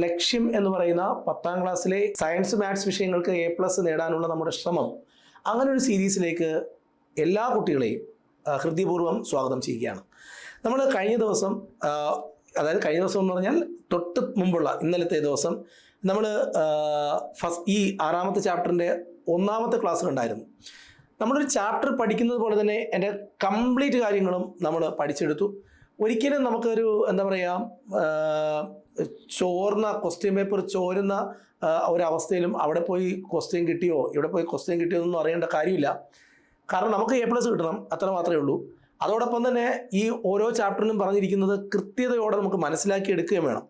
ലക്ഷ്യം എന്ന് പറയുന്ന 10ാം ക്ലാസ്സിലെ സയൻസ് മാത്സ് വിഷയങ്ങൾക്ക് A+ നേടാനുള്ള നമ്മുടെ ശ്രമം, അങ്ങനെ ഒരു സീരീസിലേക്ക് എല്ലാ കുട്ടികളെയും ഹൃദയപൂർവ്വം സ്വാഗതം ചെയ്യുകയാണ്. നമ്മൾ കഴിഞ്ഞ ദിവസം എന്ന് പറഞ്ഞാൽ തൊട്ട് മുമ്പുള്ള ഇന്നലത്തെ ദിവസം നമ്മൾ ഈ 6ാമത്തെ ചാപ്റ്ററിൻ്റെ 1ാമത്തെ ക്ലാസ് കണ്ടായിരുന്നു. നമ്മളൊരു ചാപ്റ്റർ പഠിക്കുന്നത് പോലെ തന്നെ എൻ്റെ കംപ്ലീറ്റ് കാര്യങ്ങളും നമ്മൾ പഠിച്ചെടുത്തു. ഒരിക്കലും നമുക്കൊരു ചോർന്ന ക്വസ്റ്റ്യൻ പേപ്പർ ചോരുന്ന ഒരവസ്ഥയിലും അവിടെ പോയി ക്വസ്റ്റ്യൻ കിട്ടിയോ ഇവിടെ പോയി ക്വസ്റ്റ്യൻ കിട്ടിയോ എന്നൊന്നും അറിയേണ്ട കാര്യമില്ല. കാരണം നമുക്ക് A+ കിട്ടണം, അത്ര മാത്രമേ ഉള്ളൂ. അതോടൊപ്പം തന്നെ ഈ ഓരോ ചാപ്റ്ററിലും പറഞ്ഞിരിക്കുന്നത് കൃത്യതയോടെ നമുക്ക് മനസ്സിലാക്കി എടുക്കുകയും വേണം.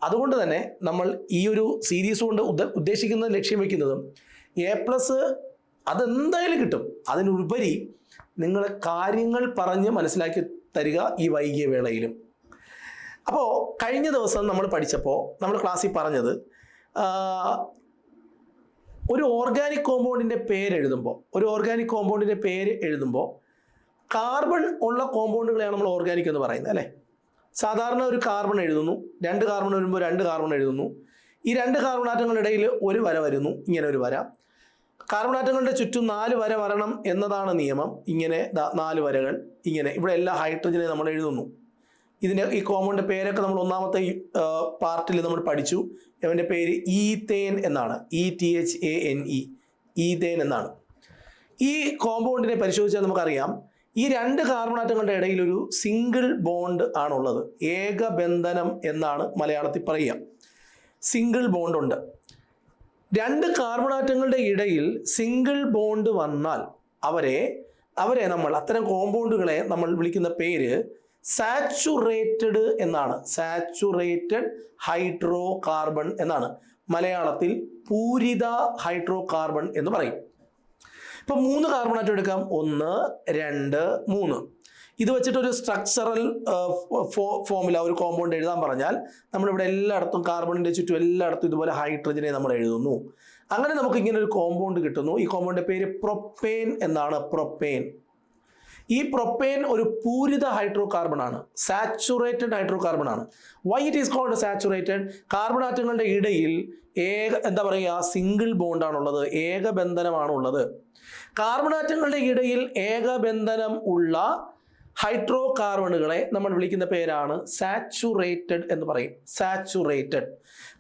അതുകൊണ്ട് തന്നെ നമ്മൾ ഈ ഒരു സീരീസ് കൊണ്ട് ഉദ്ദേശിക്കുന്നത്, ലക്ഷ്യം വയ്ക്കുന്നതും A+ അതെന്തായാലും കിട്ടും. അതിനുപരി നിങ്ങളെ കാര്യങ്ങൾ പറഞ്ഞ് മനസ്സിലാക്കി തരിക ഈ വൈകിയ വേളയിലും. അപ്പോൾ കഴിഞ്ഞ ദിവസം നമ്മൾ പഠിച്ചപ്പോൾ നമ്മൾ ക്ലാസ്സിൽ പറഞ്ഞത്, ഒരു ഓർഗാനിക് കോമ്പൗണ്ടിൻ്റെ പേര് എഴുതുമ്പോൾ കാർബൺ ഉള്ള കോമ്പൗണ്ടുകളെയാണ് നമ്മൾ ഓർഗാനിക് എന്ന് പറയുന്നത്, അല്ലേ? സാധാരണ ഒരു കാർബൺ എഴുതുന്നു, 2 കാർബൺ വരുമ്പോൾ 2 കാർബൺ എഴുതുന്നു. ഈ 2 കാർബൺ ആറ്റങ്ങളുടെ ഇടയിൽ ഒരു വര വരുന്നു, ഇങ്ങനെ ഒരു വര. കാർബൺ ആറ്റങ്ങളുടെ ചുറ്റും 4 വര വരണം എന്നതാണ് നിയമം. ഇങ്ങനെ 4 വരകൾ ഇങ്ങനെ. ഇവിടെ എല്ലാ ഹൈഡ്രജനെ നമ്മൾ എഴുതുന്നു. ഈ കോമ്പൗണ്ടിൻ്റെ പേരൊക്കെ നമ്മൾ 1ാമത്തെ പാർട്ടിൽ നമ്മൾ പഠിച്ചു. അവൻ്റെ പേര് ഈത്തേൻ എന്നാണ്, ETHANE, ഈതേൻ എന്നാണ്. ഈ കോമ്പൗണ്ടിനെ പരിശോധിച്ചാൽ നമുക്കറിയാം, ഈ 2 കാർബൺ ആറ്റങ്ങളുടെ ഇടയിൽ ഒരു സിംഗിൾ ബോണ്ട് ആണുള്ളത്. ഏകബന്ധനം എന്നാണ് മലയാളത്തിൽ പറയുക. സിംഗിൾ ബോണ്ട് ഉണ്ട്. 2 കാർബൺ ആറ്റങ്ങളുടെ ഇടയിൽ സിംഗിൾ ബോണ്ട് വന്നാൽ അവരെ നമ്മൾ, അത്തരം കോമ്പൗണ്ടുകളെ നമ്മൾ വിളിക്കുന്ന പേര് സാച്ചുറേറ്റഡ് എന്നാണ്. സാച്ചുറേറ്റഡ് ഹൈഡ്രോ കാർബൺ എന്നാണ്. മലയാളത്തിൽ പൂരിത ഹൈഡ്രോ കാർബൺ എന്ന് പറയും. ഇപ്പം 3 കാർബൺ ആറ്റം എടുക്കാം. 1, 2, 3. ഇത് വെച്ചിട്ടൊരു സ്ട്രക്ചറൽ ഫോമുല, ഒരു കോമ്പൗണ്ട് എഴുതാൻ പറഞ്ഞാൽ നമ്മളിവിടെ എല്ലായിടത്തും കാർബണിൻ്റെ ചുറ്റും എല്ലായിടത്തും ഇതുപോലെ ഹൈഡ്രജനെ നമ്മൾ എഴുതുന്നു. അങ്ങനെ നമുക്ക് ഇങ്ങനെ ഒരു കോമ്പൗണ്ട് കിട്ടുന്നു. ഈ കോമ്പൗണ്ടിൻ്റെ പേര് പ്രൊപ്പേൻ എന്നാണ്. പ്രൊപ്പേൻ. ഈ പ്രൊപ്പേൻ ഒരു പൂരിത ഹൈഡ്രോ കാർബൺ ആണ്, സാച്ചുറേറ്റഡ് ഹൈഡ്രോ കാർബൺ ആണ്. Why it is called saturated? Carbon ആറ്റങ്ങളുടെ ഇടയിൽ സിംഗിൾ ബോണ്ടാണുള്ളത്, ഏകബന്ധനമാണുള്ളത്. കാർബൺ ആറ്റങ്ങളുടെ ഇടയിൽ ഏകബന്ധനം ഉള്ള ഹൈഡ്രോ കാർബണുകളെ നമ്മൾ വിളിക്കുന്ന പേരാണ് സാച്ചുറേറ്റഡ് എന്ന് പറയും. സാച്ചുറേറ്റഡ്.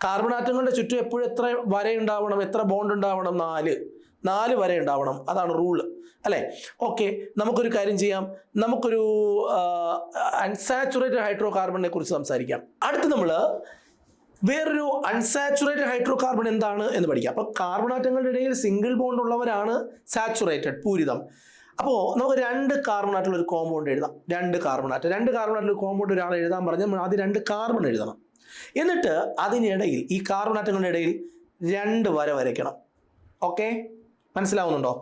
കാർബൺ ആറ്റങ്ങളുടെ ചുറ്റും എപ്പോഴും എത്ര വര ഉണ്ടാവണം, എത്ര ബോണ്ട് ഉണ്ടാവണം? 4 വര ഉണ്ടാവണം. അതാണ് റൂള്, അല്ലേ? ഓക്കെ, നമുക്കൊരു കാര്യം ചെയ്യാം. നമുക്കൊരു അൺസാച്ചുറേറ്റഡ് ഹൈഡ്രോ കാർബണിനെ കുറിച്ച് സംസാരിക്കാം. അടുത്ത് നമ്മൾ വേറൊരു അൺസാച്ചുറേറ്റഡ് ഹൈഡ്രോ കാർബൺ എന്താണ് എന്ന് പഠിക്കാം. അപ്പോൾ കാർബൺ ആറ്റങ്ങളുടെ ഇടയിൽ സിംഗിൾ ബോണ്ട് ഉള്ളവരാണ് സാച്ചുറേറ്റഡ്, പൂരിതം. അപ്പോൾ നമുക്ക് 2 കാർബൺ ആറ്റുള്ള ഒരു കോമ്പൗണ്ട് എഴുതാം. 2 കാർബൺ ആറ്റുള്ള ഒരു കോമ്പൗണ്ട് ഒരാൾ എഴുതാൻ പറഞ്ഞാൽ നമ്മൾ ആദ്യം 2 കാർബൺ എഴുതണം. എന്നിട്ട് അതിനിടയിൽ, ഈ കാർബൺ ആറ്റങ്ങളുടെ ഇടയിൽ 2 വര വരയ്ക്കണം. ഓക്കെ, മനസ്സിലാവുന്നുണ്ടോ?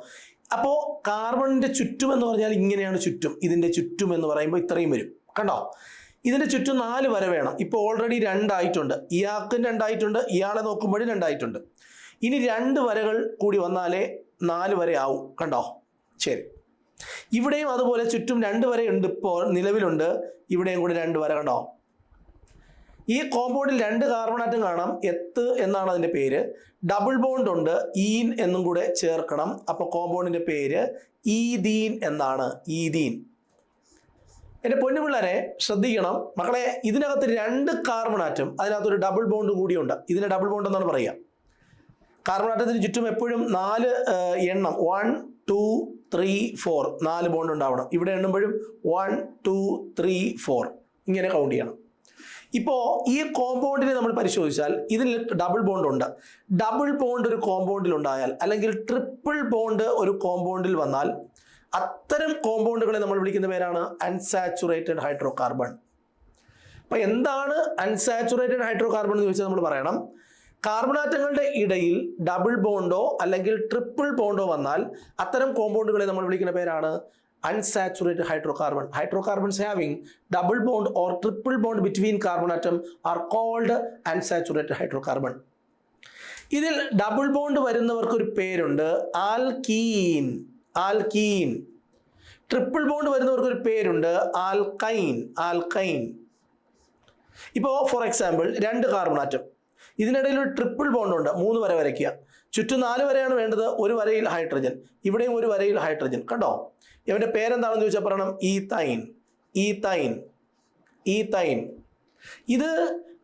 അപ്പോൾ കാർബണിൻ്റെ ചുറ്റും എന്ന് പറഞ്ഞാൽ ഇങ്ങനെയാണ് ചുറ്റും. ഇതിൻ്റെ ചുറ്റും എന്ന് പറയുമ്പോൾ ഇത്രയും വരും, കണ്ടോ? ഇതിൻ്റെ ചുറ്റും 4 വര വേണം. ഇപ്പോൾ ഓൾറെഡി 2 ആയിട്ടുണ്ട്. ഇയാൾക്കും 2 ആയിട്ടുണ്ട്, ഇയാളെ നോക്കുമ്പോഴും 2 ആയിട്ടുണ്ട്. ഇനി 2 വരകൾ കൂടി വന്നാലേ 4 വര ആവും, കണ്ടോ? ശരി. ഇവിടെയും അതുപോലെ ചുറ്റും 2 വരയുണ്ട്, ഇപ്പോൾ നിലവിലുണ്ട്. ഇവിടെയും കൂടി 2 വര, കണ്ടോ? ഈ കോമ്പൗണ്ടിൽ 2 കാർബൺ ആറ്റം കാണാം. എത്ത് എന്നാണ് അതിൻ്റെ പേര്. ഡബിൾ ബോണ്ട് ഉണ്ട്, ഈൻ എന്നും കൂടെ ചേർക്കണം. അപ്പോൾ കോമ്പൗണ്ടിൻ്റെ പേര് ഈതീൻ എന്നാണ്. ഈതീൻ. എൻ്റെ പൊന്നുപിള്ളേരെ ശ്രദ്ധിക്കണം മക്കളെ, ഇതിനകത്ത് 2 കാർബൺ ആറ്റം, അതിനകത്തൊരു ഡബിൾ ബോണ്ട് കൂടിയുണ്ട്. ഇതിനെ ഡബിൾ ബോണ്ട് എന്നാണ് പറയുക. കാർബൺ ആറ്റത്തിന് ചുറ്റും എപ്പോഴും 4 എണ്ണം, 1, 2, 3, 4, 4 ബോണ്ട് ഉണ്ടാവണം. ഇവിടെ എണ്ണുമ്പോഴും 1, 2, 3, 4 ഇങ്ങനെ കൗണ്ട് ചെയ്യണം. ഇപ്പോൾ ഈ കോമ്പൗണ്ടിനെ നമ്മൾ പരിശോധിച്ചാൽ ഇതിൽ ഡബിൾ ബോണ്ട് ഉണ്ട്. ഡബിൾ ബോണ്ട് ഒരു കോമ്പൗണ്ടിൽ ഉണ്ടായാൽ, അല്ലെങ്കിൽ ട്രിപ്പിൾ ബോണ്ട് ഒരു കോമ്പൗണ്ടിൽ വന്നാൽ, അത്തരം കോമ്പൗണ്ടുകളെ നമ്മൾ വിളിക്കുന്ന പേരാണ് അൺസാച്ചുറേറ്റഡ് ഹൈഡ്രോ കാർബൺ. അപ്പോൾ എന്താണ് അൺസാച്ചുറേറ്റഡ് ഹൈഡ്രോ കാർബൺ എന്ന് ചോദിച്ചാൽ നമ്മൾ പറയണം, കാർബൺ ആറ്റങ്ങളുടെ ഇടയിൽ ഡബിൾ ബോണ്ടോ അല്ലെങ്കിൽ ട്രിപ്പിൾ ബോണ്ടോ വന്നാൽ അത്തരം കോമ്പൗണ്ടുകളെ നമ്മൾ വിളിക്കുന്ന പേരാണ് unsaturated hydrocarbon. Hydrocarbons having double bond or triple bond between carbon atom are called unsaturated hydrocarbon. ഇതിൽ ഡബിൾ ബോണ്ട് വരുന്നവർക്ക് ഒരു പേരുണ്ട്, ആൽക്കീൻ. ആൽക്കീൻ. ട്രിപ്പിൾ ബോണ്ട് വരുന്നവർക്ക് ഒരു പേരുണ്ട്, ആൽക്കൈൻ. ആൽക്കൈൻ. ഇപ്പോൾ ഫോർ എക്സാമ്പിൾ 2 കാർബൺ ആറ്റം. ഇതിനിടയിൽ ഒരു ട്രിപ്പിൾ ബോണ്ട് ഉണ്ട്, 3 വര വരയ്ക്കുക. ചുറ്റും 4 വരയാണ് വേണ്ടത്, ഒരു വരയിൽ ഹൈഡ്രജൻ, ഇവിടെയും ഒരു വരയിൽ ഹൈഡ്രജൻ. കണ്ടോ? ഇവന്റെ പേരെന്താണെന്ന് ചോദിച്ചാൽ പറയണം ഈത്തൈൻ. Ethane, ethane. ഇത്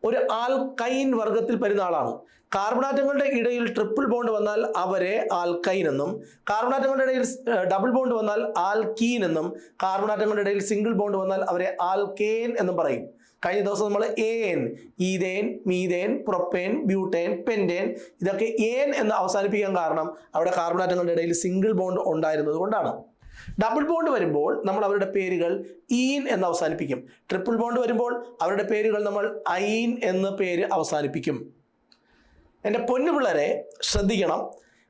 ഒരു ആൽക്കൈൻ വർഗത്തിൽ പെടുന്ന ആളാണ്. കാർബണാറ്റങ്ങളുടെ ഇടയിൽ ട്രിപ്പിൾ ബോണ്ട് വന്നാൽ അവരെ ആൽക്കൈൻ എന്നും, കാർബണാറ്റങ്ങളുടെ ഇടയിൽ ഡബിൾ ബോണ്ട് വന്നാൽ ആൽക്കീൻ എന്നും, കാർബണാറ്റങ്ങളുടെ ഇടയിൽ സിംഗിൾ ബോണ്ട് വന്നാൽ അവരെ ആൽക്കേൻ എന്നും പറയും. കഴിഞ്ഞ ദിവസം നമ്മൾ ഏൻ, ഈതേൻ, മീതേൻ, പ്രൊപ്പേൻ, ബ്യൂട്ടേൻ, പെൻറ്റേൻ ഇതൊക്കെ ഏൻ എന്ന് അവസാനിപ്പിക്കാൻ കാരണം അവിടെ കാർബണാറ്റങ്ങളുടെ ഇടയിൽ സിംഗിൾ ബോണ്ട് ഉണ്ടായിരുന്നത് കൊണ്ടാണ്. ഡബിൾ ബോണ്ട് വരുമ്പോൾ നമ്മൾ അവരുടെ പേരുകൾ ഈൻ എന്ന് അവസാനിപ്പിക്കും. ട്രിപ്പിൾ ബോണ്ട് വരുമ്പോൾ അവരുടെ പേരുകൾ നമ്മൾ ഐൻ എന്ന് പേര് അവസാനിപ്പിക്കും. എൻ്റെ പൊന്നു പിള്ളേരെ ശ്രദ്ധിക്കണം.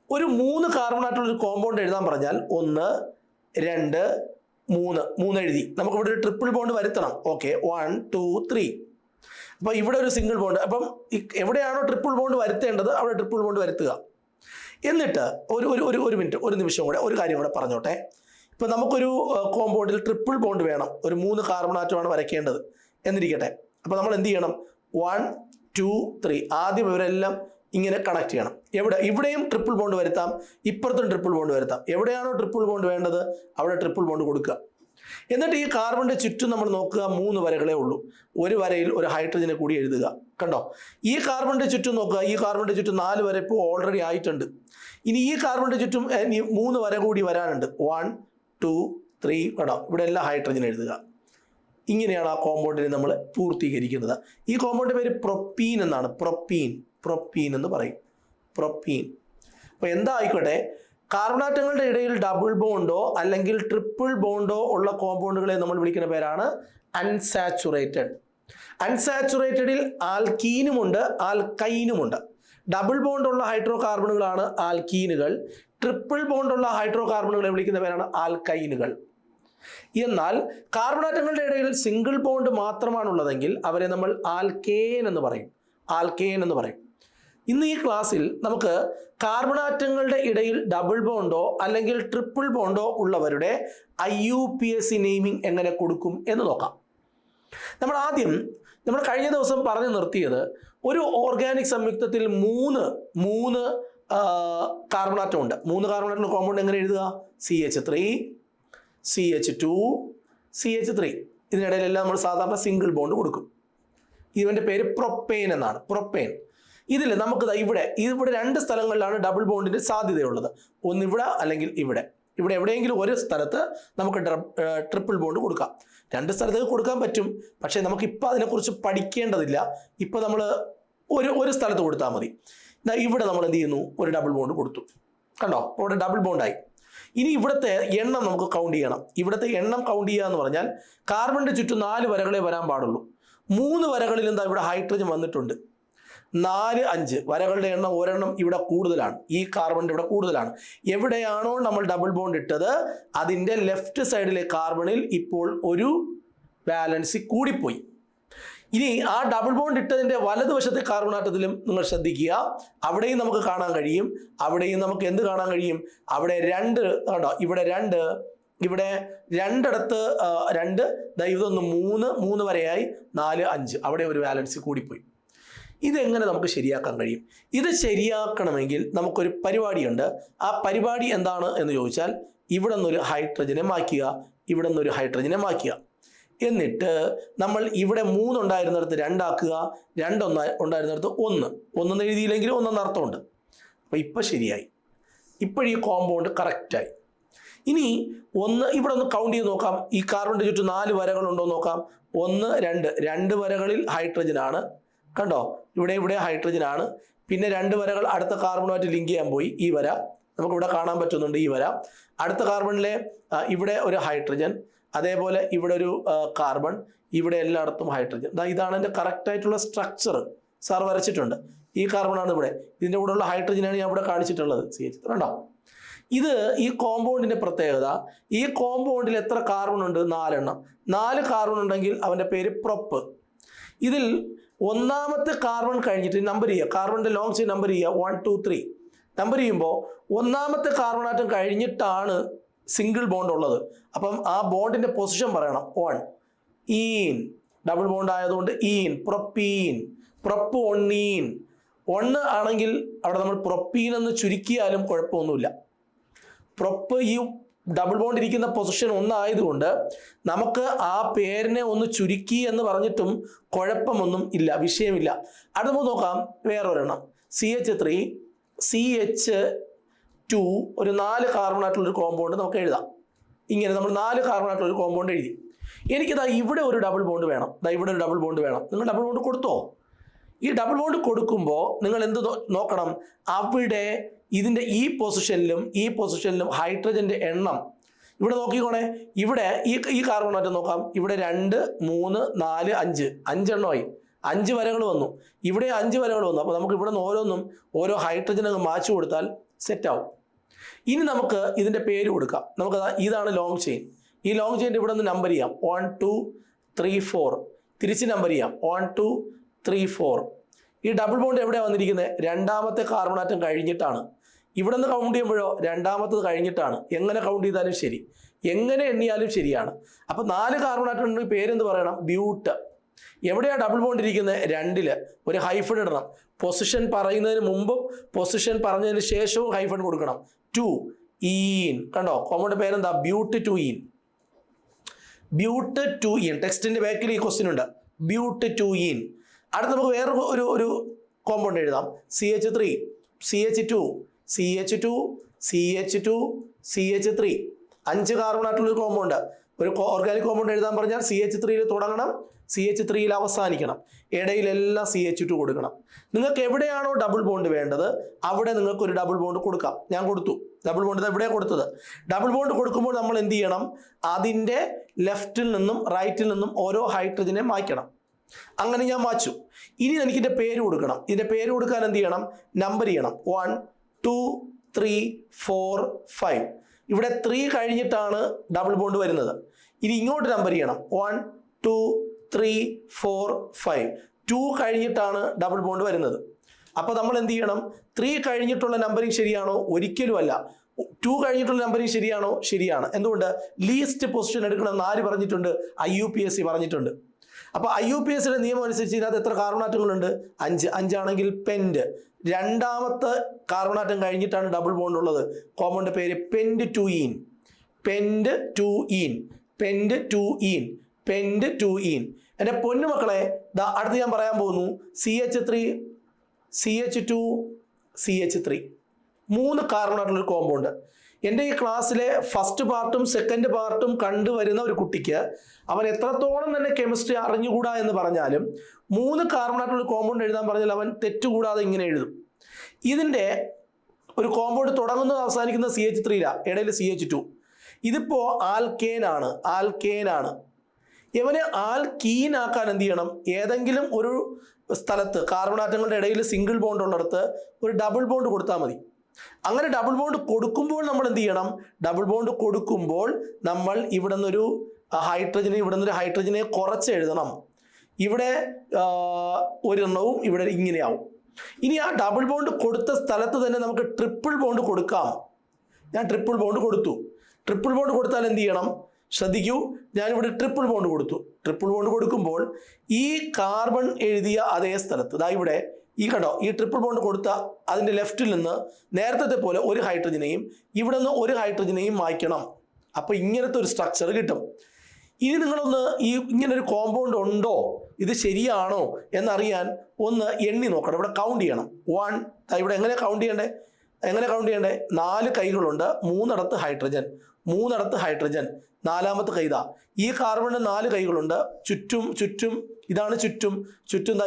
ഒരു 3 കാർബണായിട്ടുള്ള ഒരു കോമ്പൗണ്ട് എഴുതാൻ പറഞ്ഞാൽ 1, 2, 3 എഴുതി. നമുക്കിവിടെ ഒരു ട്രിപ്പിൾ ബോണ്ട് വരുത്തണം. ഓക്കെ, 1, 2, 3. അപ്പോൾ ഇവിടെ ഒരു സിംഗിൾ ബോണ്ട്. അപ്പം എവിടെയാണോ ട്രിപ്പിൾ ബോണ്ട് വരുത്തേണ്ടത് അവിടെ ട്രിപ്പിൾ ബോണ്ട് വരുത്തുക. എന്നിട്ട് ഒരു മിനിറ്റ്, ഒരു നിമിഷം കൂടെ ഒരു കാര്യം കൂടെ പറഞ്ഞോട്ടെ. ഇപ്പം നമുക്കൊരു കോമ്പൗണ്ടിൽ ട്രിപ്പിൾ ബോണ്ട് വേണം, ഒരു 3 കാർബണാറ്റമാണ് വരയ്ക്കേണ്ടത് എന്നിരിക്കട്ടെ. അപ്പോൾ നമ്മൾ എന്ത് ചെയ്യണം? 1, 2, 3 ആദ്യം ഇവരെല്ലാം ഇങ്ങനെ കണക്ട് ചെയ്യണം. ഇവിടെയും ട്രിപ്പിൾ ബോണ്ട് വരുത്താം, ഇപ്പുറത്തും ട്രിപ്പിൾ ബോണ്ട് വരുത്താം. എവിടെയാണോ ട്രിപ്പിൾ ബോണ്ട് വേണ്ടത് അവിടെ ട്രിപ്പിൾ ബോണ്ട് കൊടുക്കുക. എന്നിട്ട് ഈ കാർബണിന്റെ ചുറ്റും നമ്മൾ നോക്കുക, 3 വരകളേ ഉള്ളൂ. ഒരു വരയിൽ ഒരു ഹൈഡ്രജനെ കൂടി എഴുതുക. കണ്ടോ? ഈ കാർബണിന്റെ ചുറ്റും നോക്കുക, ഈ കാർബണിന്റെ ചുറ്റും 4 വര ഇപ്പോൾ ഓൾറെഡി ആയിട്ടുണ്ട്. ഇനി ഈ കാർബണിന്റെ ചുറ്റും 3 വര കൂടി വരാനുണ്ട്. 1, 2, 3. കണ്ടോ? ഇവിടെ എല്ലാം ഹൈഡ്രജൻ എഴുതുക. ഇങ്ങനെയാണ് ആ കോമ്പൗണ്ടിനെ നമ്മൾ പൂർത്തീകരിക്കുന്നത്. ഈ കോമ്പൗണ്ടിന്റെ പേര് പ്രൊപ്പീൻ എന്നാണ്. പ്രൊപ്പീൻ എന്ന് പറയും. പ്രൊപ്പീൻ. അപ്പോൾ എന്താ ആയിക്കോട്ടെ, കാർബണാറ്റങ്ങളുടെ ഇടയിൽ ഡബിൾ ബോണ്ടോ അല്ലെങ്കിൽ ട്രിപ്പിൾ ബോണ്ടോ ഉള്ള കോമ്പൗണ്ടുകളെ നമ്മൾ വിളിക്കുന്ന പേരാണ് അൺസാച്ചുറേറ്റഡ്. അൺസാച്ചുറേറ്റഡിൽ ആൽക്കീനുമുണ്ട് ആൽക്കൈനുമുണ്ട്. ഡബിൾ ബോണ്ടുള്ള ഹൈഡ്രോ കാർബണുകളാണ് ആൽക്കീനുകൾ. ട്രിപ്പിൾ ബോണ്ടുള്ള ഹൈഡ്രോ കാർബണുകളെ വിളിക്കുന്ന പേരാണ് ആൽക്കൈനുകൾ. എന്നാൽ കാർബണാറ്റങ്ങളുടെ ഇടയിൽ സിംഗിൾ ബോണ്ട് മാത്രമാണുള്ളതെങ്കിൽ അവരെ നമ്മൾ ആൽക്കേൻ എന്ന് പറയും. ആൽക്കേൻ എന്ന് പറയും. ഇന്ന് ഈ ക്ലാസ്സിൽ നമുക്ക് കാർബണാറ്റങ്ങളുടെ ഇടയിൽ ഡബിൾ ബോണ്ടോ അല്ലെങ്കിൽ ട്രിപ്പിൾ ബോണ്ടോ ഉള്ളവരുടെ IUPAC നെയിമിംഗ് എങ്ങനെ കൊടുക്കും എന്ന് നോക്കാം. നമ്മൾ കഴിഞ്ഞ ദിവസം പറഞ്ഞു നിർത്തിയത് ഒരു ഓർഗാനിക് സംയുക്തത്തിൽ 3 കാർബണാറ്റം ഉണ്ട്. 3 കാർബണാറ്റമുള്ള കോമ്പൗണ്ട് എങ്ങനെ എഴുതുക? CH3, CH2, CH3. ഇതിനിടയിലെല്ലാം നമ്മൾ സാധാരണ സിംഗിൾ ബോണ്ട് കൊടുക്കും. ഇതിൻ്റെ പേര് പ്രൊപ്പേൻ എന്നാണ്. പ്രൊപ്പേൻ. ഇതിൽ നമുക്ക് ഇവിടെ 2 സ്ഥലങ്ങളിലാണ് ഡബിൾ ബോണ്ടിന് സാധ്യതയുള്ളത്. ഒന്ന് ഇവിടെ അല്ലെങ്കിൽ ഇവിടെ. എവിടെയെങ്കിലും ഒരു സ്ഥലത്ത് നമുക്ക് ട്രിപ്പിൾ ബോണ്ട് കൊടുക്കാം. 2 സ്ഥലത്തേക്ക് കൊടുക്കാൻ പറ്റും, പക്ഷേ നമുക്കിപ്പോൾ അതിനെക്കുറിച്ച് പഠിക്കേണ്ടതില്ല. ഇപ്പോൾ നമ്മൾ ഒരു സ്ഥലത്ത് കൊടുത്താൽ മതി. ഇവിടെ നമ്മൾ എന്ത് ചെയ്യുന്നു? ഒരു ഡബിൾ ബോണ്ട് കൊടുത്തു. കണ്ടോ? ഇവിടെ ഡബിൾ ബോണ്ടായി. ഇനി ഇവിടുത്തെ എണ്ണം നമുക്ക് കൗണ്ട് ചെയ്യണം. ഇവിടുത്തെ എണ്ണം കൗണ്ട് ചെയ്യുക എന്ന് പറഞ്ഞാൽ കാർബണിൻ്റെ ചുറ്റും 4 വരകളെ വരാൻ പാടുള്ളൂ. 3 വരകളിൽ എന്താ ഇവിടെ ഹൈഡ്രജൻ വന്നിട്ടുണ്ട്. 4, 5 വരകളുടെ എണ്ണം ഒരെണ്ണം ഇവിടെ കൂടുതലാണ്. ഈ കാർബണിൻ്റെ ഇവിടെ കൂടുതലാണ്. എവിടെയാണോ നമ്മൾ ഡബിൾ ബോണ്ട് ഇട്ടത് അതിൻ്റെ ലെഫ്റ്റ് സൈഡിലെ കാർബണിൽ ഇപ്പോൾ ഒരു വാലൻസി കൂടിപ്പോയി. ഇനി ആ ഡബിൾ ബോണ്ട് ഇട്ടതിൻ്റെ വലതുവശത്തെ കാർബണാറ്റത്തിലും നിങ്ങൾ ശ്രദ്ധിക്കുക, അവിടെയും നമുക്ക് കാണാൻ കഴിയും. അവിടെയും നമുക്ക് എന്ത് കാണാൻ കഴിയും? അവിടെ 2 കണ്ടോ? ഇവിടെ 2, ഇവിടെ 2 ഇതൊന്ന് 3 വരെയായി, 4, 5 അവിടെ ഒരു വാലൻസി കൂടിപ്പോയി. ഇതെങ്ങനെ നമുക്ക് ശരിയാക്കാൻ കഴിയും? ഇത് ശരിയാക്കണമെങ്കിൽ നമുക്കൊരു പരിപാടിയുണ്ട്. ആ പരിപാടി എന്താണ് എന്ന് ചോദിച്ചാൽ, ഇവിടെ നിന്നൊരു ഹൈഡ്രജനെ മായ്ക്കുക, ഇവിടെ നിന്നൊരു ഹൈഡ്രജനെ മായ്ക്കുക. എന്നിട്ട് നമ്മൾ ഇവിടെ 3 ഉണ്ടായിരുന്നിടത്ത് 2 ആക്കുക, 2 ഉണ്ടായിരുന്നിടത്ത് 1 എഴുതിയില്ലെങ്കിലും 1 അർത്ഥമുണ്ട്. അപ്പോൾ ഇപ്പം ശരിയായി. ഇപ്പോഴീ കോമ്പൗണ്ട് കറക്റ്റായി. ഇനി ഇവിടെ ഒന്ന് കൗണ്ട് ചെയ്ത് നോക്കാം. ഈ കാർബണിൻ്റെ ചുറ്റും 4 വരകളുണ്ടോ നോക്കാം. 1, 2 വരകളിൽ ഹൈഡ്രജനാണ്. കണ്ടോ? ഇവിടെ ഹൈഡ്രജനാണ്. പിന്നെ 2 വരകൾ അടുത്ത കാർബണുമായിട്ട് ലിങ്ക് ചെയ്യാൻ പോയി. ഈ വര നമുക്കിവിടെ കാണാൻ പറ്റുന്നുണ്ട്. ഈ വര അടുത്ത കാർബണിലെ ഇവിടെ ഒരു ഹൈഡ്രജൻ, അതേപോലെ ഇവിടെ ഒരു കാർബൺ, ഇവിടെ എല്ലായിടത്തും ഹൈഡ്രജൻ. ഇതാണ് എൻ്റെ കറക്റ്റായിട്ടുള്ള സ്ട്രക്ചർ. സാർ വരച്ചിട്ടുണ്ട്. ഈ കാർബണാണ് ഇവിടെ. ഇതിൻ്റെ കൂടെയുള്ള ഹൈഡ്രജനാണ് ഞാൻ ഇവിടെ കാണിച്ചിട്ടുള്ളത്. CH3 കണ്ടോ? ഇത് ഈ കോമ്പൗണ്ടിൻ്റെ പ്രത്യേകത. ഈ കോമ്പൗണ്ടിൽ എത്ര കാർബൺ ഉണ്ട്? 4 എണ്ണം. 4 കാർബൺ ഉണ്ടെങ്കിൽ അവൻ്റെ പേര് പ്രൊപ്പ്. ഇതിൽ 1ാമത്തെ കാർബൺ കഴിഞ്ഞിട്ട് നമ്പർ ചെയ്യുക. കാർബണിൻ്റെ ലോങ് ചെയിൻ നമ്പർ ചെയ്യുക. 1, 2, 3 നമ്പർ ചെയ്യുമ്പോൾ 1ാമത്തെ കാർബണാറ്റം കഴിഞ്ഞിട്ടാണ് സിംഗിൾ ബോണ്ട് ഉള്ളത്. അപ്പം ആ ബോണ്ടിൻ്റെ പൊസിഷൻ പറയണം. 1 ഈൻ, ഡബിൾ ബോണ്ട് ആയതുകൊണ്ട് ഈൻ, പ്രൊപ്പീൻ, പ്രൊപ്പ് 1 ഈൻ, 1 ആണെങ്കിൽ അവിടെ നമ്മൾ പ്രൊപ്പീൻ എന്ന് ചുരുക്കിയാലും കുഴപ്പമൊന്നുമില്ല. പ്രൊപ്പ് ഈ ഡബിൾ ബോണ്ട് ഇരിക്കുന്ന പൊസിഷൻ 1 ആയതുകൊണ്ട് നമുക്ക് ആ പേരിനെ ഒന്ന് ചുരുക്കി എന്ന് പറഞ്ഞിട്ടും കുഴപ്പമൊന്നും ഇല്ല, വിഷയമില്ല. അടുത്ത നമുക്ക് നോക്കാം വേറൊരെണ്ണം. CH3 CH2 ഒരു 4 കാർബൺ ആയിട്ടുള്ളൊരു കോമ്പൗണ്ട് നമുക്ക് എഴുതാം. ഇങ്ങനെ നമ്മൾ 4 കാർബൺ ആയിട്ടുള്ളൊരു കോമ്പൗണ്ട് എഴുതി. എനിക്കിതാ ഇവിടെ ഒരു ഡബിൾ ബോണ്ട് വേണം, ഇവിടെ ഒരു ഡബിൾ ബോണ്ട് വേണം. നിങ്ങൾ ഡബിൾ ബോണ്ട് കൊടുത്തോ? ഈ ഡബിൾ ബോണ്ട് കൊടുക്കുമ്പോൾ നിങ്ങൾ എന്ത് നോക്കണം? അവിടെ ഇതിൻ്റെ ഈ പൊസിഷനിലും ഹൈഡ്രജൻ്റെ എണ്ണം ഇവിടെ നോക്കിക്കോണേ. ഇവിടെ ഈ കാർബൺ ആറ്റം നോക്കാം. ഇവിടെ 2 3 4 5 എണ്ണമായി, 5 വരകൾ വന്നു. ഇവിടെ 5 വരകൾ വന്നു. അപ്പോൾ നമുക്ക് ഇവിടെ നിന്ന് ഓരോന്നും ഓരോ ഹൈഡ്രജൻ അങ്ങ് മാച്ച് കൊടുത്താൽ സെറ്റാവും. ഇനി നമുക്ക് ഇതിൻ്റെ പേര് കൊടുക്കാം. നമുക്ക് ഇതാണ് ലോങ് ചെയിൻ. ഈ ലോങ് ചെയിൻ്റെ ഇവിടെ നിന്ന് നമ്പർ ചെയ്യാം. 1 2 3 4. തിരിച്ച് നമ്പർ ചെയ്യാം. 1 2 3 4. ഈ ഡബിൾ ബോണ്ട് എവിടെയാണ് വന്നിരിക്കുന്നത്? രണ്ടാമത്തെ കാർബൺ ആറ്റം കഴിഞ്ഞിട്ടാണ്. ഇവിടെ നിന്ന് കൗണ്ട് ചെയ്യുമ്പോഴോ രണ്ടാമത്തത് കഴിഞ്ഞിട്ടാണ്. എങ്ങനെ കൗണ്ട് ചെയ്താലും ശരി, എങ്ങനെ എണ്ണിയാലും ശരിയാണ്. അപ്പോൾ 4 കാർബൺ ആറ്റം ഉണ്ടെങ്കിൽ പേരെന്ത് പറയണം? ബ്യൂട്ട്. എവിടെയാണ് ഡബിൾ ബോണ്ട് ഇരിക്കുന്നത്? 2-ൽ ഒരു ഹൈഫൺ ഇടണം. പൊസിഷൻ പറയുന്നതിന് മുമ്പും പൊസിഷൻ പറഞ്ഞതിന് ശേഷവും ഹൈഫൺ കൊടുക്കണം. 2 ഈൻ. കണ്ടോ? കോമ്പൗണ്ട് പേരെന്താ? ബ്യൂട്ട് 2 ഈൻ. ബ്യൂട്ട് 2 ഈൻ. ടെക്സ്റ്റിന്റെ ബാക്കിൽ ഈ ക്വസ്റ്റ്യൻ ഉണ്ട്. ബ്യൂട്ട് 2 ഈൻ. അടുത്ത് നമുക്ക് വേറെ ഒരു കോമ്പൗണ്ട് എഴുതാം. CH3 CH2 CH2 CH2 CH3. 5 carbon ആയിട്ടുള്ളൊരു കോമ്പൗണ്ട്. ഒരു ഓർഗാനിക് കോമ്പൗണ്ട് എഴുതാൻ പറഞ്ഞാൽ CH3-ൽ തുടങ്ങണം, CH3-ൽ അവസാനിക്കണം. ഇടയിലെല്ലാം CH2 കൊടുക്കണം. നിങ്ങൾക്ക് എവിടെയാണോ ഡബിൾ ബോണ്ട് വേണ്ടത് അവിടെ നിങ്ങൾക്ക് ഒരു ഡബിൾ ബോണ്ട് കൊടുക്കാം. ഞാൻ കൊടുത്തു. ഡബിൾ ബോണ്ട് എവിടെയാണ് കൊടുത്തത്? ഡബിൾ ബോണ്ട് കൊടുക്കുമ്പോൾ നമ്മൾ എന്ത് ചെയ്യണം? അതിൻ്റെ ലെഫ്റ്റിൽ നിന്നും റൈറ്റിൽ നിന്നും ഓരോ ഹൈഡ്രജനെ മായ്ക്കണം. അങ്ങനെ ഞാൻ മാച്ചു. ഇനി എനിക്കിൻ്റെ പേര് കൊടുക്കണം. ഇതിൻ്റെ പേര് കൊടുക്കാൻ എന്ത് ചെയ്യണം? നമ്പർ ചെയ്യണം. 1 2 3 4 5. ഇവിടെ 3 കഴിഞ്ഞിട്ടാണ് ഡബിൾ ബോണ്ട് വരുന്നത്. ഇനി ഇങ്ങോട്ട് നമ്പർ ചെയ്യണം. 1 2 3 4 5. 2 കഴിഞ്ഞിട്ടാണ് ഡബിൾ ബോണ്ട് വരുന്നത്. അപ്പോൾ നമ്മൾ എന്ത് ചെയ്യണം? 3 കഴിഞ്ഞിട്ടുള്ള നമ്പറിങ് ശരിയാണോ? ഒരിക്കലും അല്ല. 2 കഴിഞ്ഞിട്ടുള്ള നമ്പറിങ് ശരിയാണോ? ശരിയാണ്. എന്തുകൊണ്ട്? ലീസ്റ്റ് പൊസിഷൻ എടുക്കണം എന്ന് ആര് പറഞ്ഞിട്ടുണ്ട്? IUPAC പറഞ്ഞിട്ടുണ്ട്. അപ്പോൾ IUPACയുടെ നിയമം അനുസരിച്ച് ഇതിനകത്ത് എത്ര കാർബൺ ആറ്റങ്ങളുണ്ട്? 5. 5 ആണെങ്കിൽ പെൻഡ്. രണ്ടാമത്തെ കാർബൺ ആറ്റം കഴിഞ്ഞിട്ടാണ് ഡബിൾ ബോണ്ട് ഉള്ളത്. കോമ്പൗണ്ട് പേര് പെൻഡ് 2 ഈൻ. പെൻഡ് 2 ഈൻ. പെൻഡ് 2 ഈൻ. പെൻഡ് 2 ഈൻ. എൻ്റെ പൊന്നുമക്കളെ, അടുത്ത് ഞാൻ പറയാൻ പോകുന്നു. CH3 CH2 CH3. 3 കാർബൺ ആയിട്ടുള്ളൊരു കോമ്പൗണ്ട്. എൻ്റെ ഈ ക്ലാസ്സിലെ ഫസ്റ്റ് പാർട്ടും സെക്കൻഡ് പാർട്ടും കണ്ടുവരുന്ന ഒരു കുട്ടിക്ക് അവൻ എത്രത്തോളം തന്നെ കെമിസ്ട്രി അറിഞ്ഞുകൂടാ എന്ന് പറഞ്ഞാലും 3 കാർബൺ ആയിട്ടുള്ള കോമ്പൗണ്ട് എഴുതാൻ പറഞ്ഞാൽ അവൻ തെറ്റുകൂടാതെ ഇങ്ങനെ എഴുതും. ഇതിൻ്റെ ഒരു കോമ്പൗണ്ട് തുടങ്ങുന്നത് അവസാനിക്കുന്ന CH3-ലാണ്, ഇടയിൽ CH2. ഇതിപ്പോൾ ആൽക്കേനാണ്. ഇവനെ ആൽക്കീനാക്കാൻ എന്ത് ചെയ്യണം? ഏതെങ്കിലും ഒരു സ്ഥലത്ത് കാർബൺ ആറ്റങ്ങളുടെ ഇടയിൽ സിംഗിൾ ബോണ്ട് ഉള്ളിടത്ത് ഒരു ഡബിൾ ബോണ്ട് കൊടുത്താൽ മതി. അങ്ങനെ ഡബിൾ ബോണ്ട് കൊടുക്കുമ്പോൾ നമ്മൾ എന്ത് ചെയ്യണം? ഡബിൾ ബോണ്ട് കൊടുക്കുമ്പോൾ നമ്മൾ ഇവിടെ നിന്നൊരു ഹൈഡ്രജനെ കുറച്ച് എഴുതണം. ഇവിടെ ഒരെണ്ണവും ഇവിടെ ഇങ്ങനെയാവും. ഇനി ആ ഡബിൾ ബോണ്ട് കൊടുത്ത സ്ഥലത്ത് തന്നെ നമുക്ക് ട്രിപ്പിൾ ബോണ്ട് കൊടുക്കാം. ഞാൻ ട്രിപ്പിൾ ബോണ്ട് കൊടുത്തു. ട്രിപ്പിൾ ബോണ്ട് കൊടുത്താൽ എന്ത് ചെയ്യണം? ശ്രദ്ധിക്കൂ, ഞാനിവിടെ ട്രിപ്പിൾ ബോണ്ട് കൊടുത്തു. ട്രിപ്പിൾ ബോണ്ട് കൊടുക്കുമ്പോൾ ഈ കാർബൺ എഴുതിയ അതേ സ്ഥലത്ത് ഇവിടെ ഈ കണ്ടോ, ഈ ട്രിപ്പിൾ ബോണ്ട് കൊടുത്ത അതിൻ്റെ ലെഫ്റ്റിൽ നിന്ന് നേരത്തെ പോലെ ഒരു ഹൈഡ്രജനെയും ഇവിടെ നിന്ന് ഒരു ഹൈഡ്രജനെയും മായ്ക്കണം. അപ്പോൾ ഇങ്ങനത്തെ ഒരു സ്ട്രക്ചർ കിട്ടും. ഇനി നിങ്ങളൊന്ന് ഇങ്ങനൊരു കോമ്പൗണ്ട് ഉണ്ടോ, ഇത് ശരിയാണോ എന്നറിയാൻ ഒന്ന് എണ്ണി നോക്കണം. ഇവിടെ കൗണ്ട് ചെയ്യണം. 1. ഇവിടെ എങ്ങനെ കൗണ്ട് ചെയ്യണ്ടേ? 4 കൈകളുണ്ട്, 3 ഹൈഡ്രജൻ. 4ാമത്തെ കൈതാ. ഈ കാർബണിന് 4 കൈകളുണ്ട്. ചുറ്റും ഇതാണ് ചുറ്റും